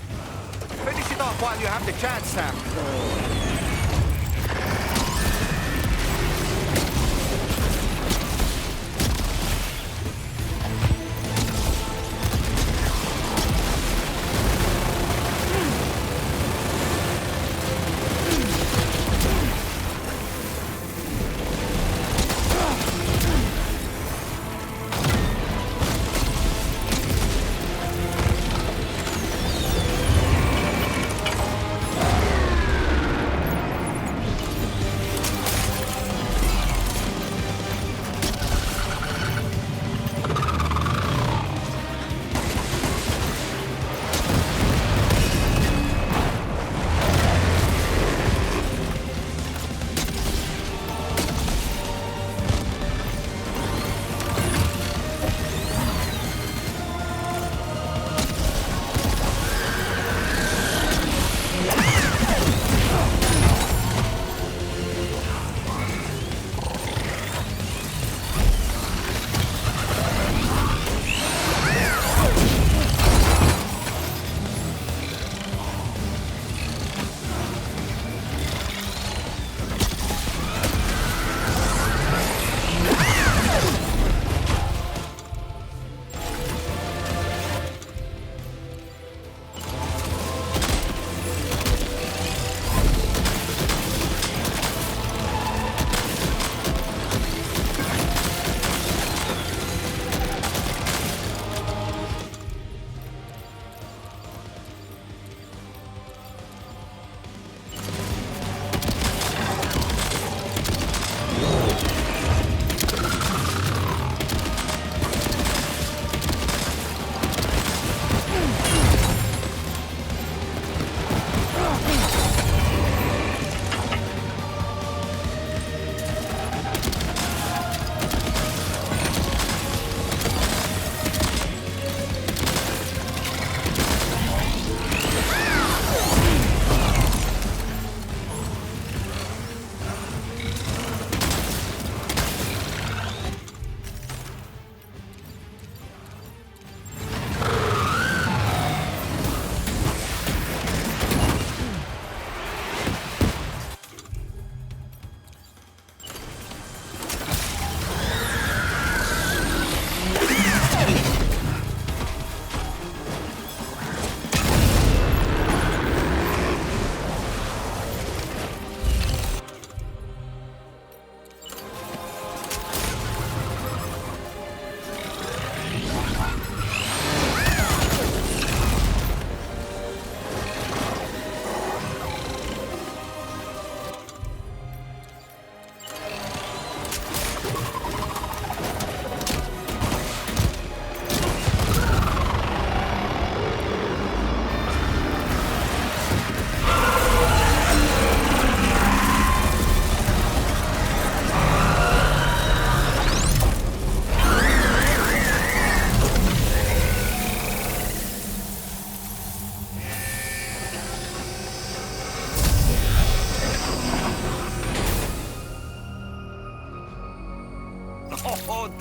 Finish it off while you have the chance, Sam.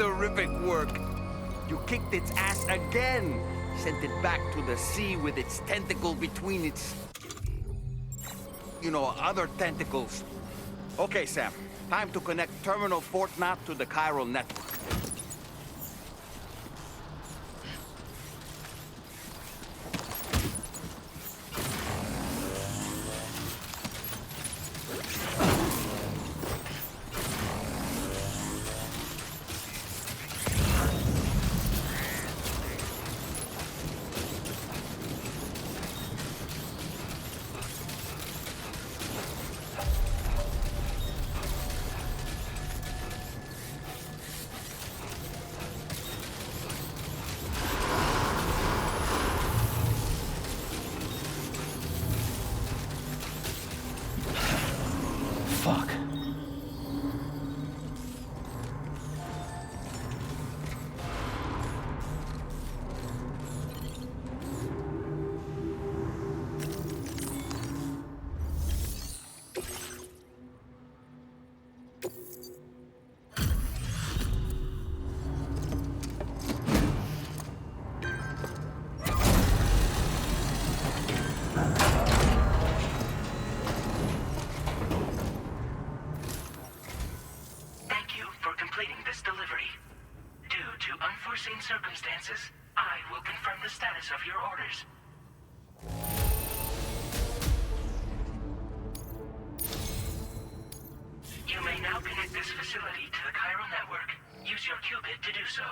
Terrific work. You kicked its ass again. Sent it back to the sea with its tentacle between its... other tentacles. Okay, Sam. Time to connect Terminal Fort Knot to the chiral network. Fuck. Thank you for completing this delivery. Due to unforeseen circumstances, I will confirm the status of your orders. You may now connect this facility to the chiral network. Use your qubit to do so.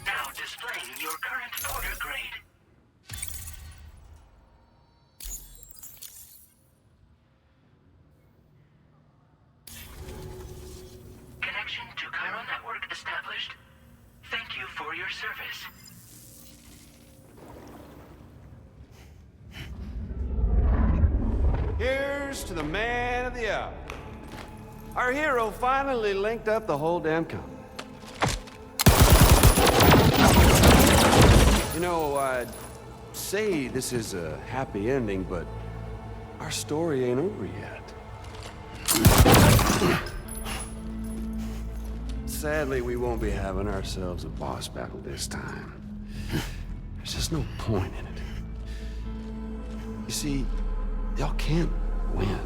Now displaying your current order grade. Connection to chiral network established. Thank you for your service. Here's to the man of the hour. Our hero finally linked up the whole damn company. You know, I'd say this is a happy ending, but our story ain't over yet. Sadly, we won't be having ourselves a boss battle this time. There's just no point in it. You see, y'all can't win.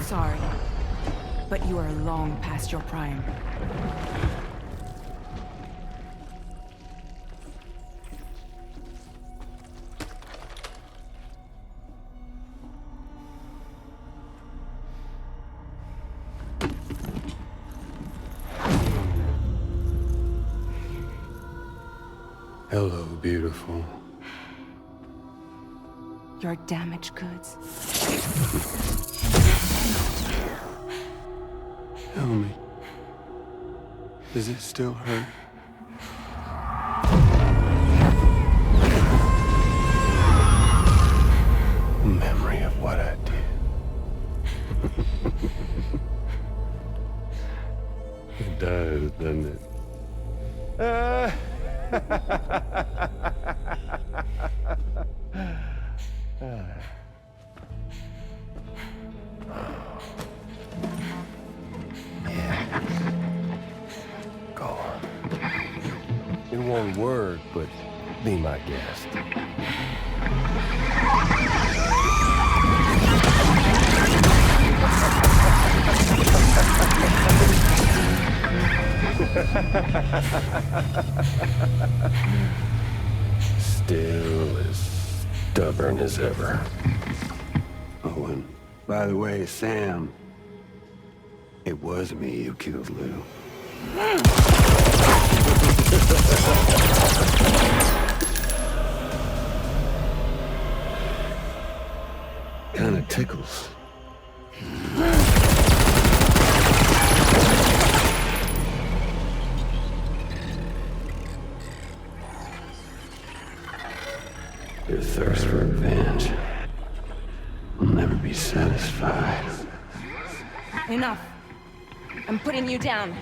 Sorry, but you are long past your prime. Hello, beautiful. Your damaged goods. Tell me, does it still hurt? Memory of what I did. It does, doesn't it? Go on. It won't work, but Be my guest. Still as stubborn as ever. Oh, and by the way, Sam, it was me who killed Lou. Kinda tickles. Your thirst for revenge will never be satisfied. Enough. I'm putting you down.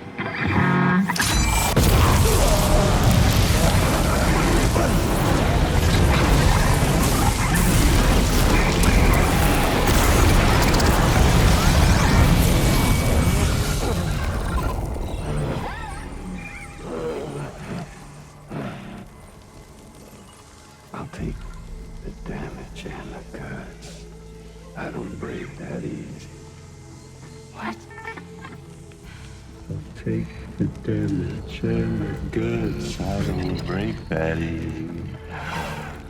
I'll take the damage and the goods. I don't break that easy. What? I'll take the damage and the goods. I don't break that easy.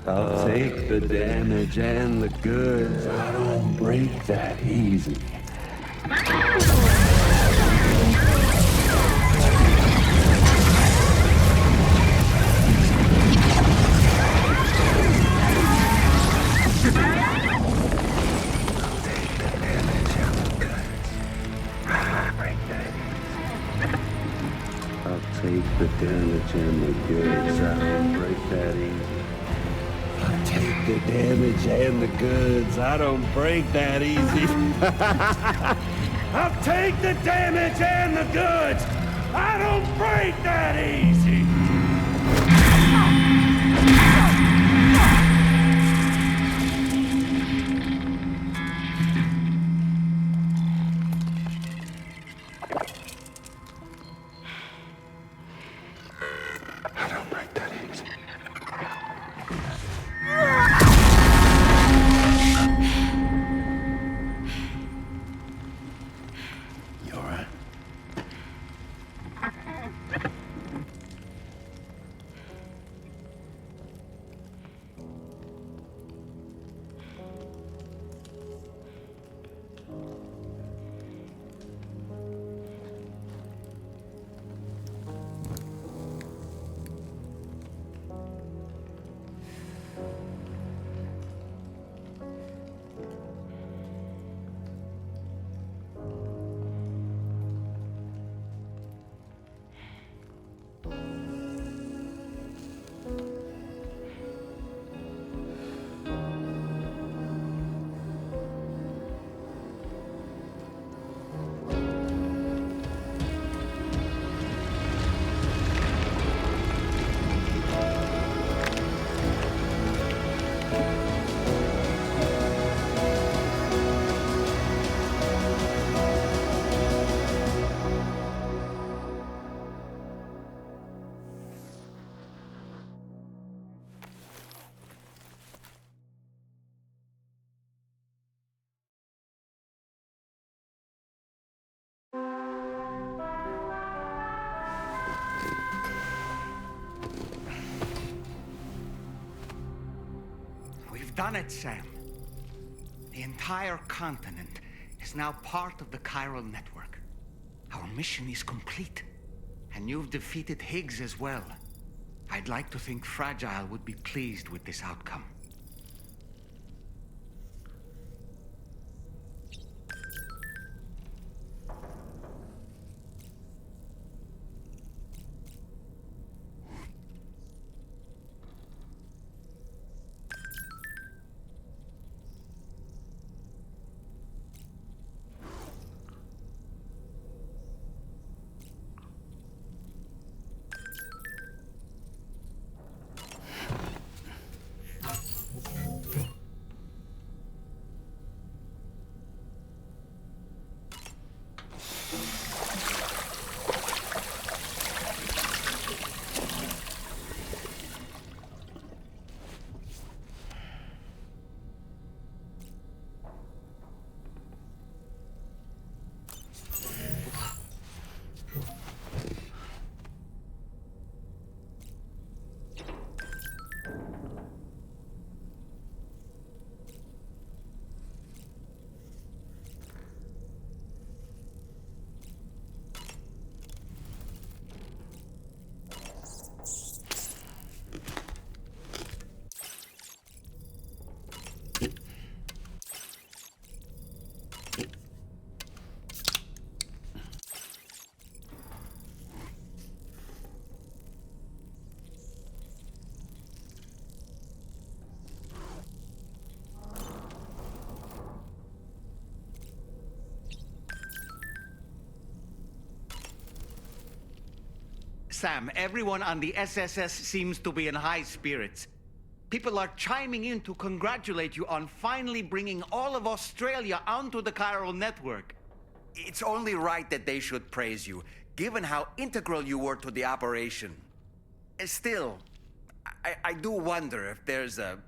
I'll take the damage and the goods. I don't break that easy. Take the damage and the goods. I don't break that easy. I'll take the damage and the goods. I don't break that easy. I'll take the damage and the goods. I don't break that easy. Done it, Sam. The entire continent is now part of the chiral network. Our mission is complete. And you've defeated Higgs as well. I'd like to think Fragile would be pleased with this outcome. Sam, everyone on the SSS seems to be in high spirits. People are chiming in to congratulate you on finally bringing all of Australia onto the chiral network. It's only right that they should praise you, given how integral you were to the operation. Still, I do wonder if there's a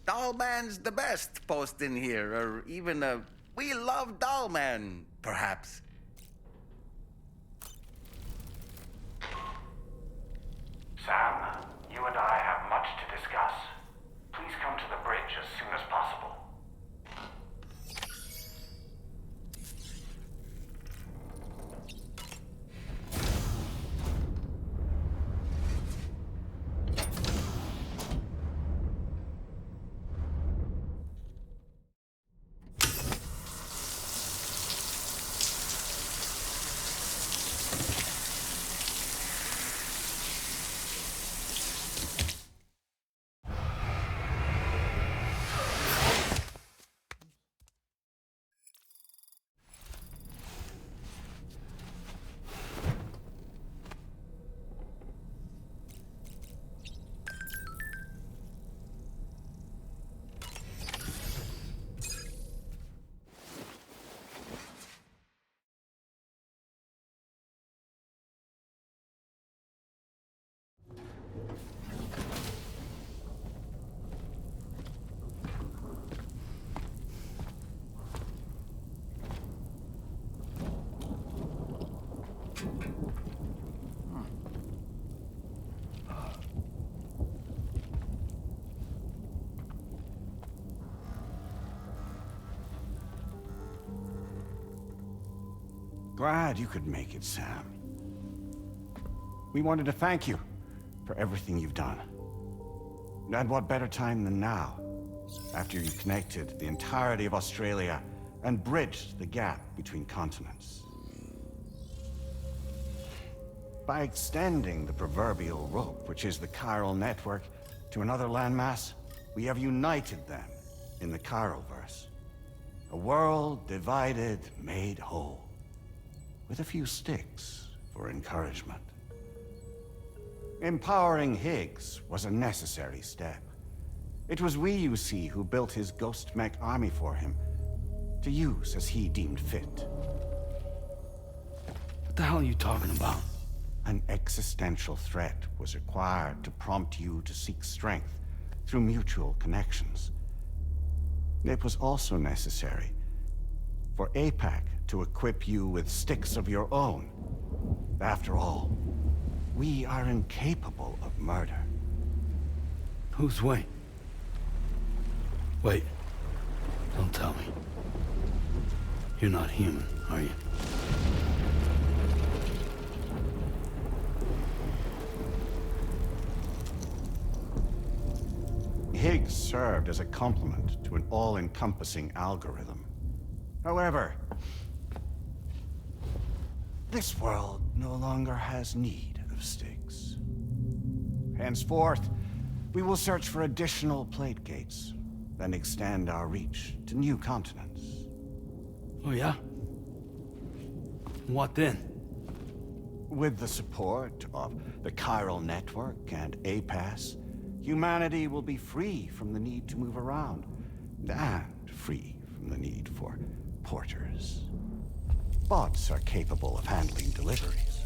Dollman's the best post in here, or even a We Love Dollman, perhaps. Sam, you and I have much to discuss. Please come to the bridge as soon as possible. Glad you could make it, Sam. We wanted to thank you for everything you've done. And what better time than now, after you've connected the entirety of Australia and bridged the gap between continents. By extending the proverbial rope, which is the chiral network, to another landmass, we have united them in the Chiralverse. A world divided, made whole. With a few sticks for encouragement. Empowering Higgs was a necessary step. It was we, you see, who built his ghost mech army for him, to use as he deemed fit. What the hell are you talking about? An existential threat was required to prompt you to seek strength through mutual connections. It was also necessary for APAC to equip you with sticks of your own. After all, we are incapable of murder. Who's we? Wait. Don't tell me. You're not human, are you? Higgs served as a complement to an all-encompassing algorithm. However, this world no longer has need of sticks. Henceforth, we will search for additional plate gates, then extend our reach to new continents. Oh yeah? What then? With the support of the chiral network and APAS, humanity will be free from the need to move around, and free from the need for porters. Bots are capable of handling deliveries.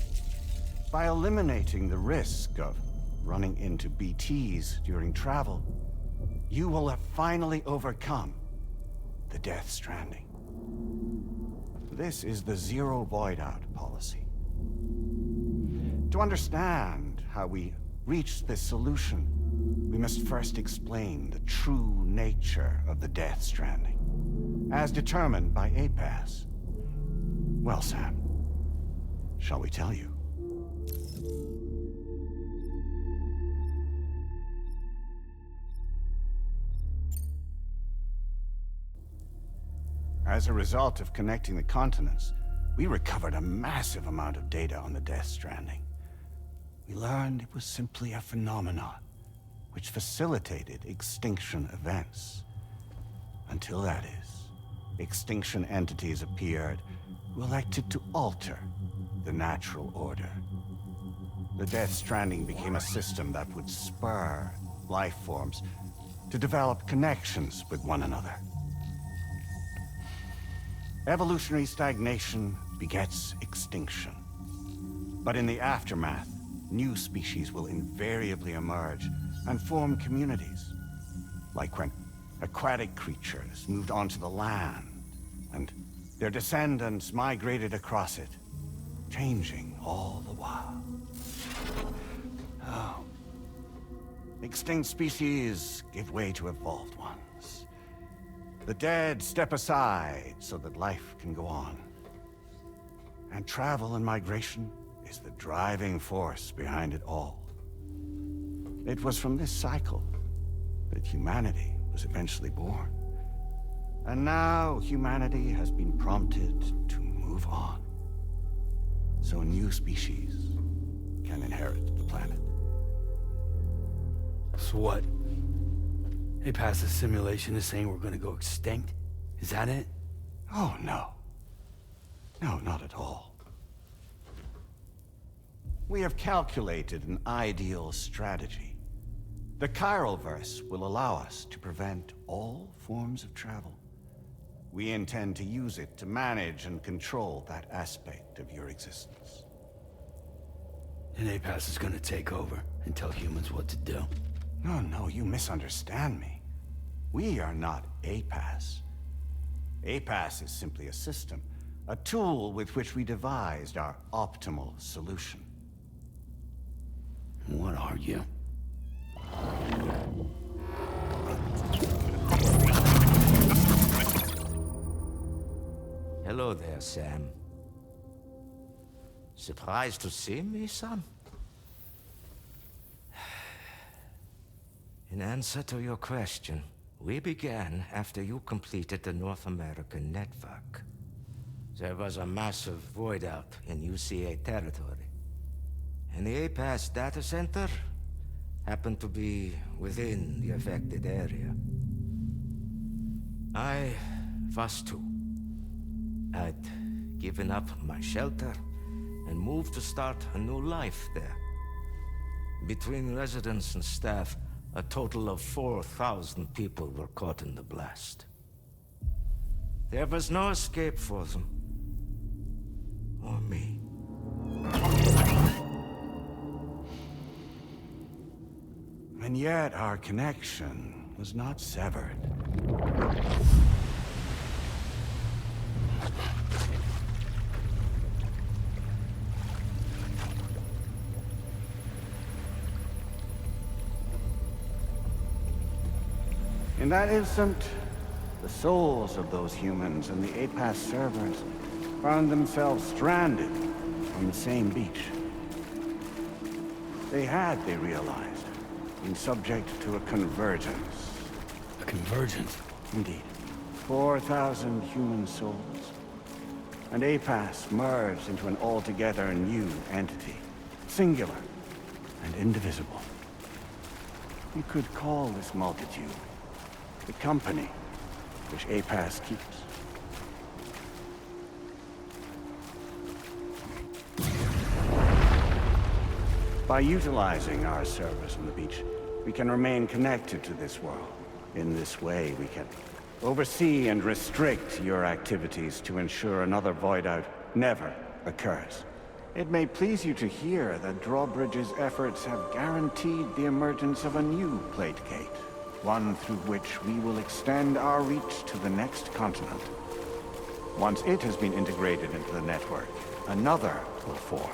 By eliminating the risk of running into BTs during travel, you will have finally overcome the Death Stranding. This is the Zero Void Out policy. To understand how we reached this solution, we must first explain the true nature of the Death Stranding, as determined by APAS. Well, Sam, shall we tell you? As a result of connecting the continents, we recovered a massive amount of data on the Death Stranding. We learned it was simply a phenomenon which facilitated extinction events. Until that is, extinction entities appeared who elected to alter the natural order. the Death Stranding became a system that would spur life forms to develop connections with one another. Evolutionary stagnation begets extinction. But in the aftermath, new species will invariably emerge and form communities. Like when aquatic creatures moved onto the land, and their descendants migrated across it, changing all the while. Oh. Extinct species give way to evolved ones. The dead step aside so that life can go on. And travel and migration is the driving force behind it all. It was from this cycle that humanity was eventually born. And now humanity has been prompted to move on. So new species can inherit the planet. So what? APAS's simulation is saying we're gonna go extinct? Is that it? Oh, no. No, not at all. We have calculated an ideal strategy. The Chiralverse will allow us to prevent all forms of travel. We intend to use it to manage and control that aspect of your existence. And APAS is gonna take over and tell humans what to do. No, you misunderstand me. We are not APAS. APAS is simply a system, a tool with which we devised our optimal solution. What are you? Hello there, Sam. Surprised to see me, son? In answer to your question, we began after you completed the North American network. There was a massive void out in UCA territory, and the APAS data center happened to be within the affected area. I was too. I'd given up my shelter and moved to start a new life there. Between residents and staff, a total of 4,000 people were caught in the blast. There was no escape for them. Or me. And yet our connection was not severed. In that instant, the souls of those humans and the APAS servers found themselves stranded on the same beach. They realized, been subject to a convergence. A convergence? Indeed. 4,000 human souls. And APAS merged into an altogether new entity. Singular and indivisible. You could call this multitude the company which APAS keeps. By utilizing our service on the beach, we can remain connected to this world. In this way, we can oversee and restrict your activities to ensure another void out never occurs. It may please you to hear that Drawbridge's efforts have guaranteed the emergence of a new plate gate. One through which we will extend our reach to the next continent. Once it has been integrated into the network, another will form.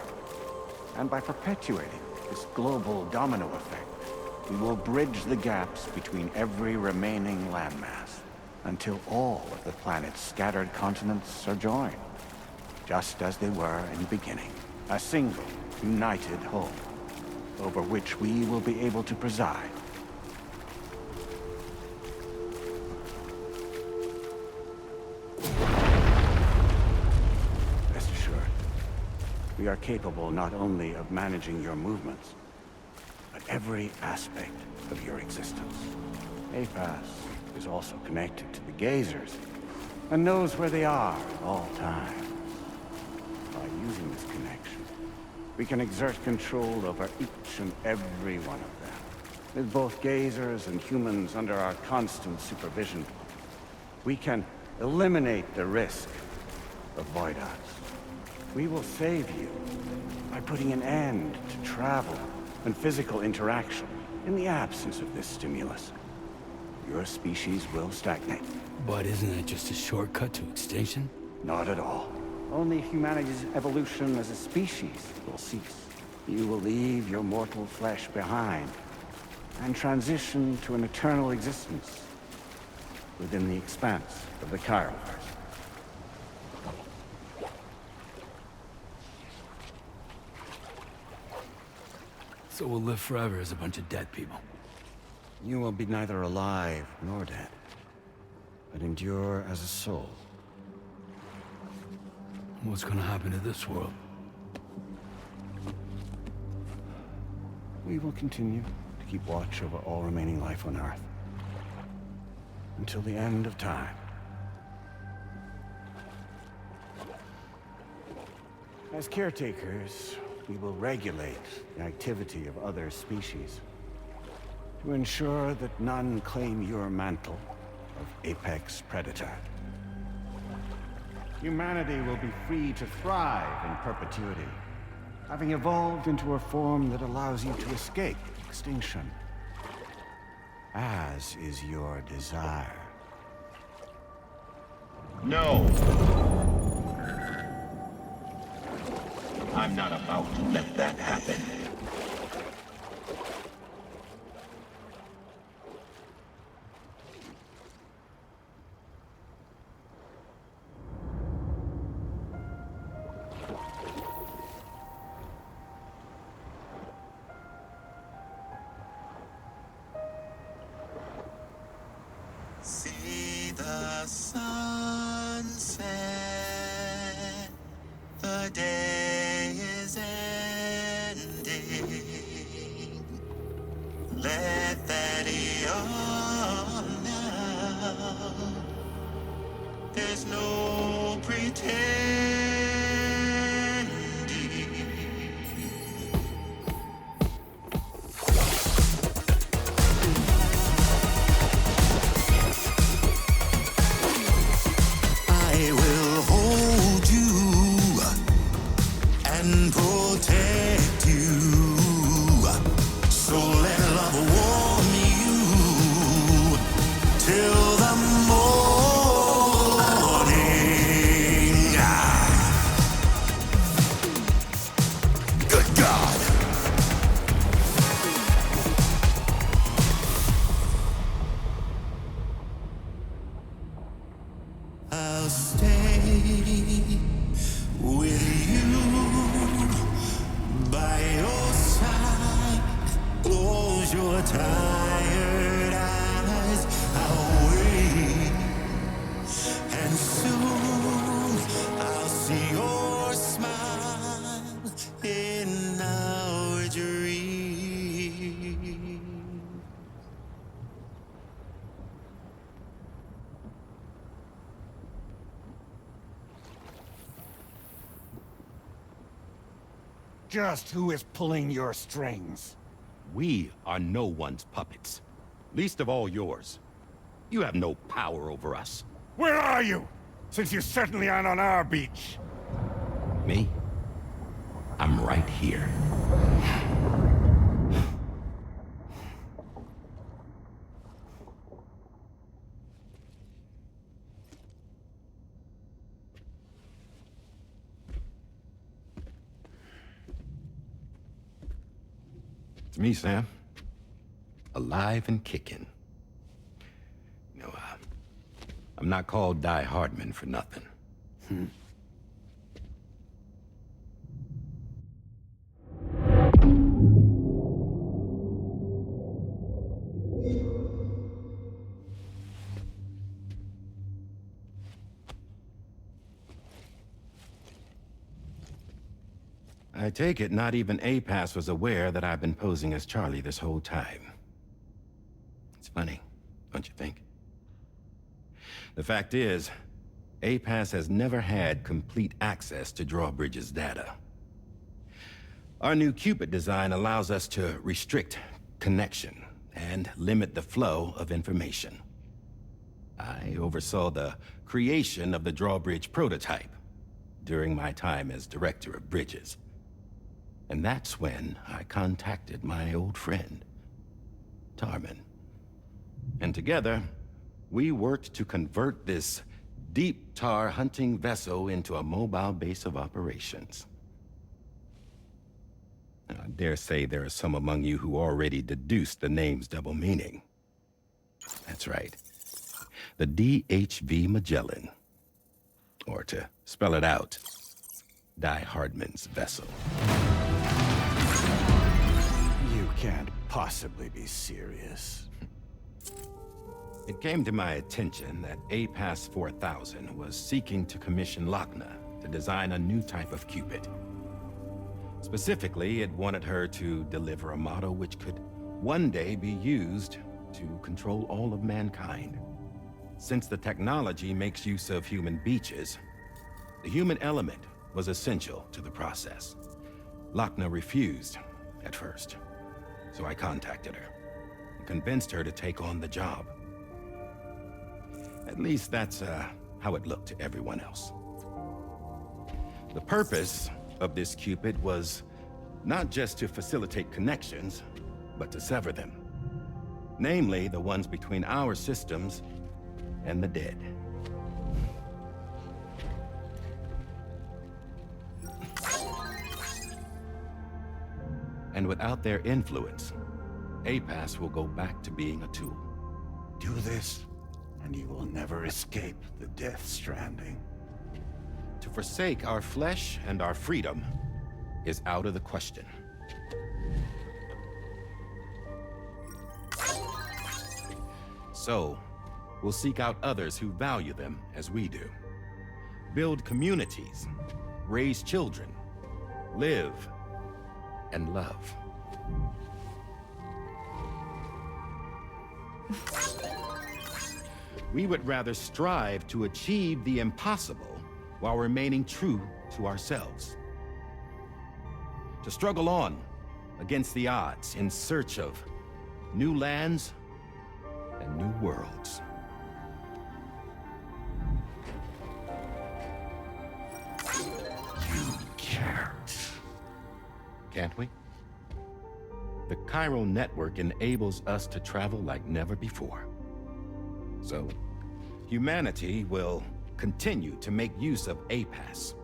And by perpetuating this global domino effect, we will bridge the gaps between every remaining landmass, until all of the planet's scattered continents are joined, just as they were in the beginning. A single, united whole, over which we will be able to preside. We are capable not only of managing your movements, but every aspect of your existence. APAS is also connected to the Gazers, and knows where they are at all times. By using this connection, We can exert control over each and every one of them, with both gazers and humans under our constant supervision. We can eliminate the risk of voidouts. We will save you by putting an end to travel and physical interaction in the absence of this stimulus. Your species will stagnate. But isn't that just a shortcut to extinction? Not at all. Only humanity's evolution as a species will cease. You will leave your mortal flesh behind and transition to an eternal existence within the expanse of the Chiroverse. So we'll live forever as a bunch of dead people. You will be neither alive nor dead, but endure as a soul. What's gonna happen to this world? We will continue to keep watch over all remaining life on Earth until the end of time. As caretakers, we will regulate the activity of other species to ensure that none claim your mantle of apex predator. Humanity will be free to thrive in perpetuity, having evolved into a form that allows you to escape extinction, as is your desire. No! I'm not about to let that happen. See the sunset, the day is ending. Let that yawn now. There's no pretending. I will hold you and protect you. So let love warm you till the morning. Good God. I'll stay with you by your side. Close your tired eyes. I'll wait, and soon I'll see your smile in our dream. Just who is pulling your strings? We are no one's puppets. Least of all yours. You have no power over us. Where are you? Since you certainly aren't on our beach. Me? I'm right here. It's me, Sam. Alive and kicking. You know, I'm not called Die Hardman for nothing. I take it not even APAS was aware that I've been posing as Charlie this whole time. It's funny, don't you think? The fact is, APAS has never had complete access to Drawbridge's data. Our new Cupid design allows us to restrict connection and limit the flow of information. I oversaw the creation of the drawbridge prototype during my time as director of bridges. And that's when I contacted my old friend, Tarman. And together, we worked to convert this deep tar hunting vessel into a mobile base of operations. I dare say there are some among you who already deduced the name's double meaning. That's right. The DHV Magellan. Or to spell it out, Die Hardman's vessel. You can't possibly be serious. It came to my attention that APAS 4000 was seeking to commission Lochna to design a new type of Cupid. Specifically, it wanted her to deliver a model which could one day be used to control all of mankind. Since the technology makes use of human beaches, the human element was essential to the process. Lochna refused at first, so I contacted her and convinced her to take on the job. At least that's how it looked to everyone else. The purpose of this Cupid was not just to facilitate connections, but to sever them. Namely, the ones between our systems and the dead. And without their influence, APAS will go back to being a tool. Do this, and you will never escape the Death Stranding. To forsake our flesh and our freedom is out of the question. So, we'll seek out others who value them as we do. Build communities, raise children, live, and love. We would rather strive to achieve the impossible while remaining true to ourselves. To struggle on against the odds in search of new lands and new worlds. You can't. Can't we? The chiral network enables us to travel like never before. So, humanity will continue to make use of APAS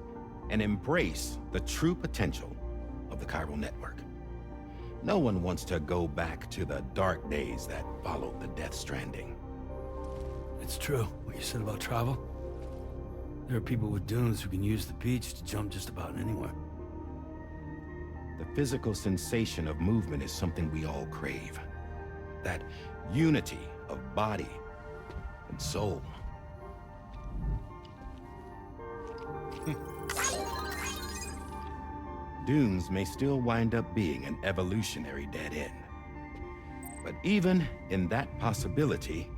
and embrace the true potential of the chiral network. No one wants to go back to the dark days that followed the Death Stranding. It's true, what you said about travel. There are people with dunes who can use the beach to jump just about anywhere. The physical sensation of movement is something we all crave. That unity of body and soul. Dunes may still wind up being an evolutionary dead end. But even in that possibility,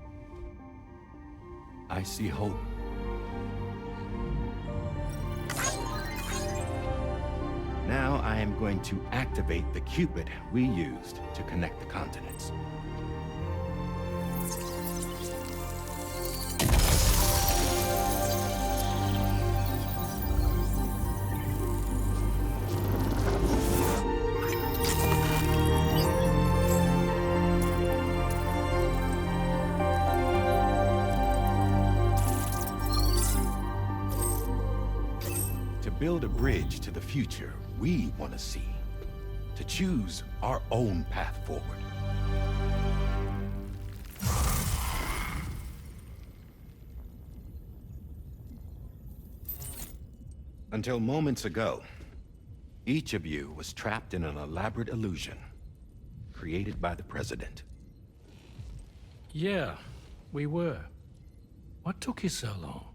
I see hope. Now I am going to activate the Cupid we used to connect the continents. Build a bridge to the future we want to see, to choose our own path forward. Until moments ago, each of you was trapped in an elaborate illusion created by the President. Yeah, we were. What took you so long?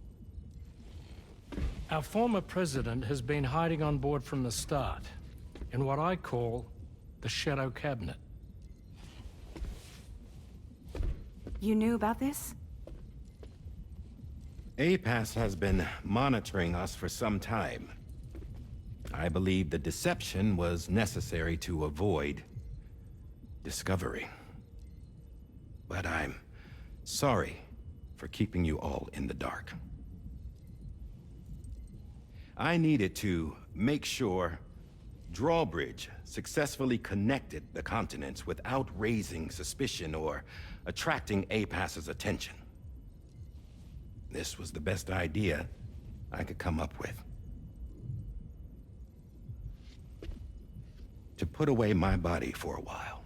Our former president has been hiding on board from the start, in what I call the Shadow Cabinet. You knew about this? APAS has been monitoring us for some time. I believe the deception was necessary to avoid discovery. But I'm sorry for keeping you all in the dark. I needed to make sure Drawbridge successfully connected the continents without raising suspicion or attracting APAS's attention. This was the best idea I could come up with. To put away my body for a while.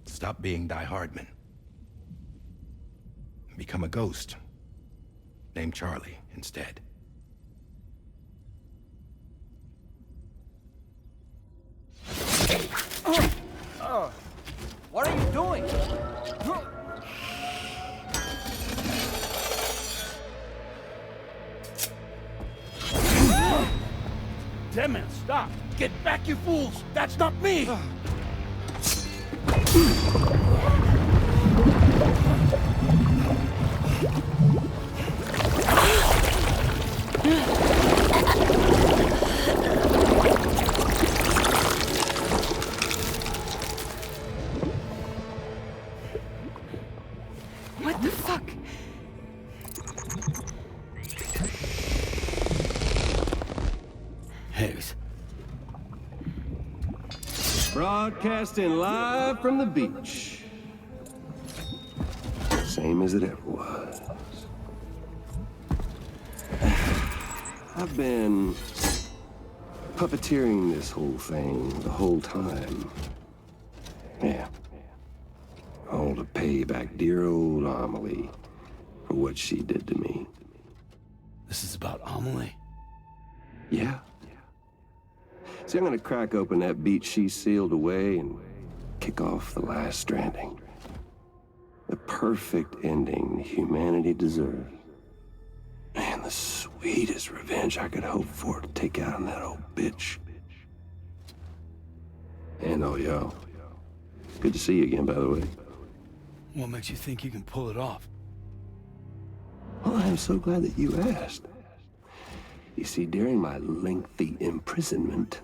Stop being Die Hardman. Become a ghost. Named Charlie instead. What are you doing? Damn man, stop! Get back, you fools! That's not me! What the fuck? Higgs. Broadcasting live from the beach. Same as it ever was. I've been puppeteering this whole thing the whole time. Yeah. All to pay back dear old Amelie for what she did to me. This is about Amelie? Yeah. See, I'm gonna crack open that beach she sealed away and kick off the last Stranding. The perfect ending humanity deserves. Man, the sweetest revenge I could hope for to take out on that old bitch. And oh, yo. Good to see you again, by the way. What makes you think you can pull it off? Well, I'm so glad that you asked. You see, during my lengthy imprisonment,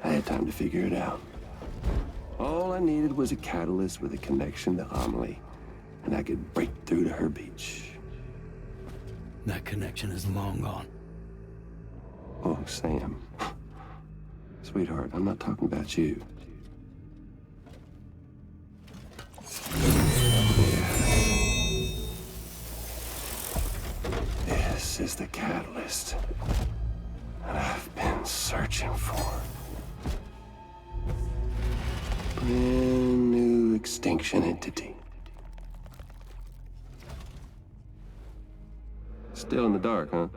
I had time to figure it out. All I needed was a catalyst with a connection to Amelie, and I could break through to her beach. That connection is long gone. Oh, Sam. Sweetheart, I'm not talking about you. This is the catalyst that I've been searching for. Brand new extinction entity. Still in the dark, huh?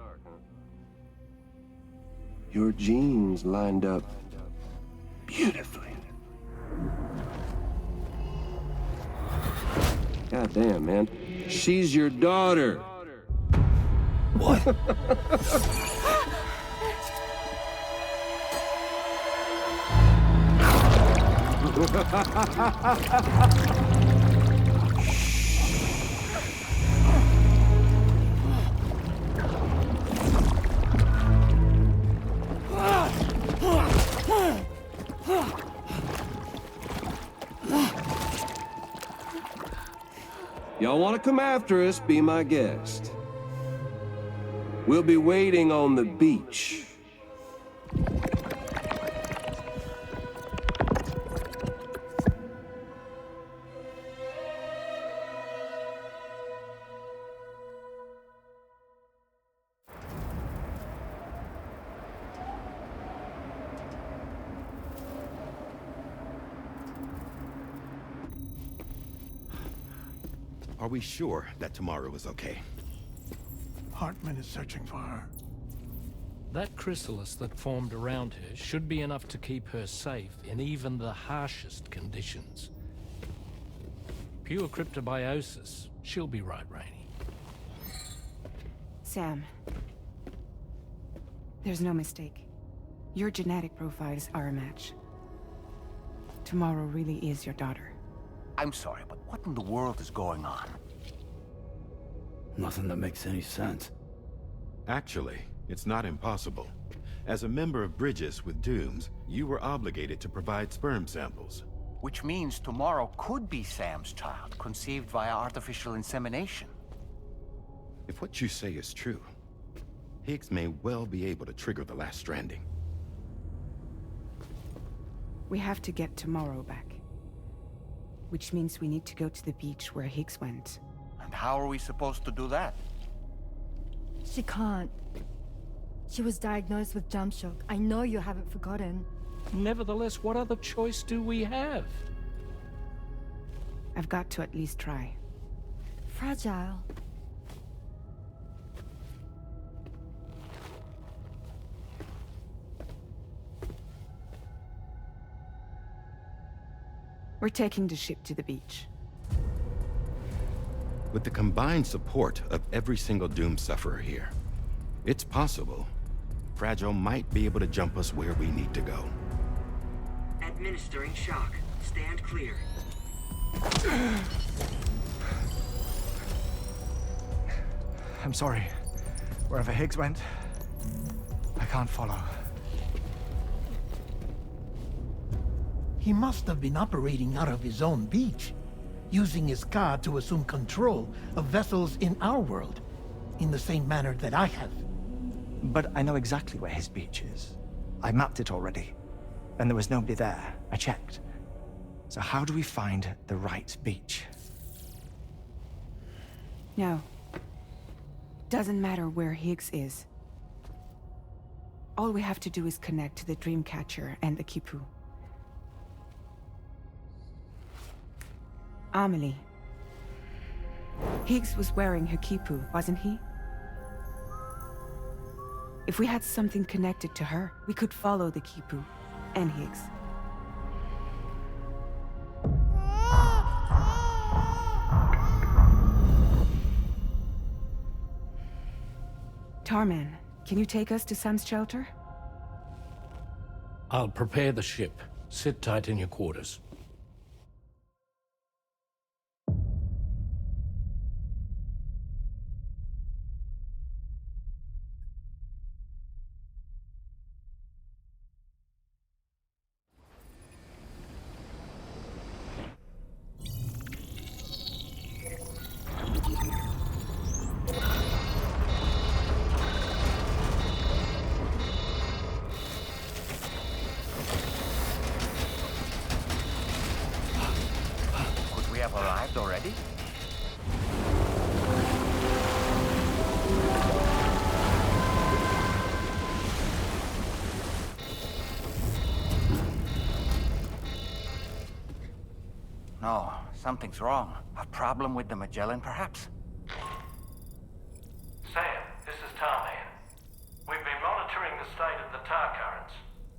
Your genes lined up beautifully. God damn, man. She's your daughter. What? Y'all want to come after us, be my guest. We'll be waiting on the beach. Are we sure that tomorrow is okay? Hartman is searching for her. That chrysalis that formed around her should be enough to keep her safe in even the harshest conditions. Pure cryptobiosis. She'll be right, Rainey. Sam. There's no mistake. Your genetic profiles are a match. Tomorrow really is your daughter. I'm sorry, but what in the world is going on? Nothing that makes any sense. Actually, it's not impossible. As a member of Bridges with Dooms, you were obligated to provide sperm samples. Which means tomorrow could be Sam's child, conceived via artificial insemination. If what you say is true, Higgs may well be able to trigger the last stranding. We have to get tomorrow back. Which means we need to go to the beach where Higgs went. And how are we supposed to do that? She can't. She was diagnosed with jump shock. I know you haven't forgotten. Nevertheless, what other choice do we have? I've got to at least try. Fragile. We're taking the ship to the beach. With the combined support of every single Doom sufferer here, it's possible Fragile might be able to jump us where we need to go. Administering shock. Stand clear. I'm sorry. Wherever Higgs went, I can't follow. He must have been operating out of his own beach, using his car to assume control of vessels in our world, in the same manner that I have. But I know exactly where his beach is. I mapped it already, and there was nobody there. I checked. So how do we find the right beach? No. Doesn't matter where Higgs is. All we have to do is connect to the Dreamcatcher and the Kipu. Amelie. Higgs was wearing her Kipu, wasn't he? If we had something connected to her, we could follow the Kipu and Higgs. Tarman, can you take us to Sam's shelter? I'll prepare the ship. Sit tight in your quarters. Could we have arrived already? No, something's wrong. A problem with the Magellan, perhaps? Sam, this is Tarman. We've been monitoring the state of the tar currents,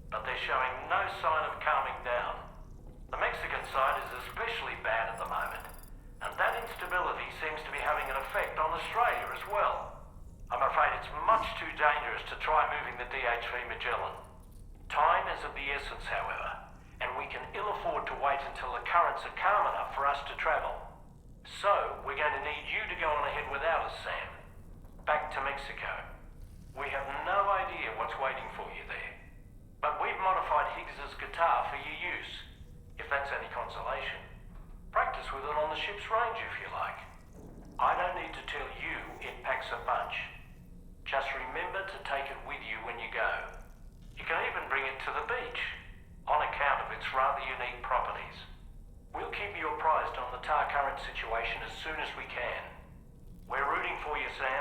but they're showing no sign of calming down. The Mexican side is especially bad at the moment, and that instability seems to be having an effect on Australia as well. I'm afraid it's much too dangerous to try moving the DHV Magellan. Time is of the essence, however, and we can ill afford to wait until the currents are calm enough for us to travel. So, we're going to need you to go on ahead without us, Sam. Back to Mexico. We have no idea what's waiting for you there. But we've modified Higgs's guitar for your use, if that's any consolation. Practice with it on the ship's range if you like. I don't need to tell you it packs a punch. Just remember to take it with you when you go. You can even bring it to the beach, on account of its rather unique properties. We'll keep you apprised on the tar current situation as soon as we can. We're rooting for you, Sam.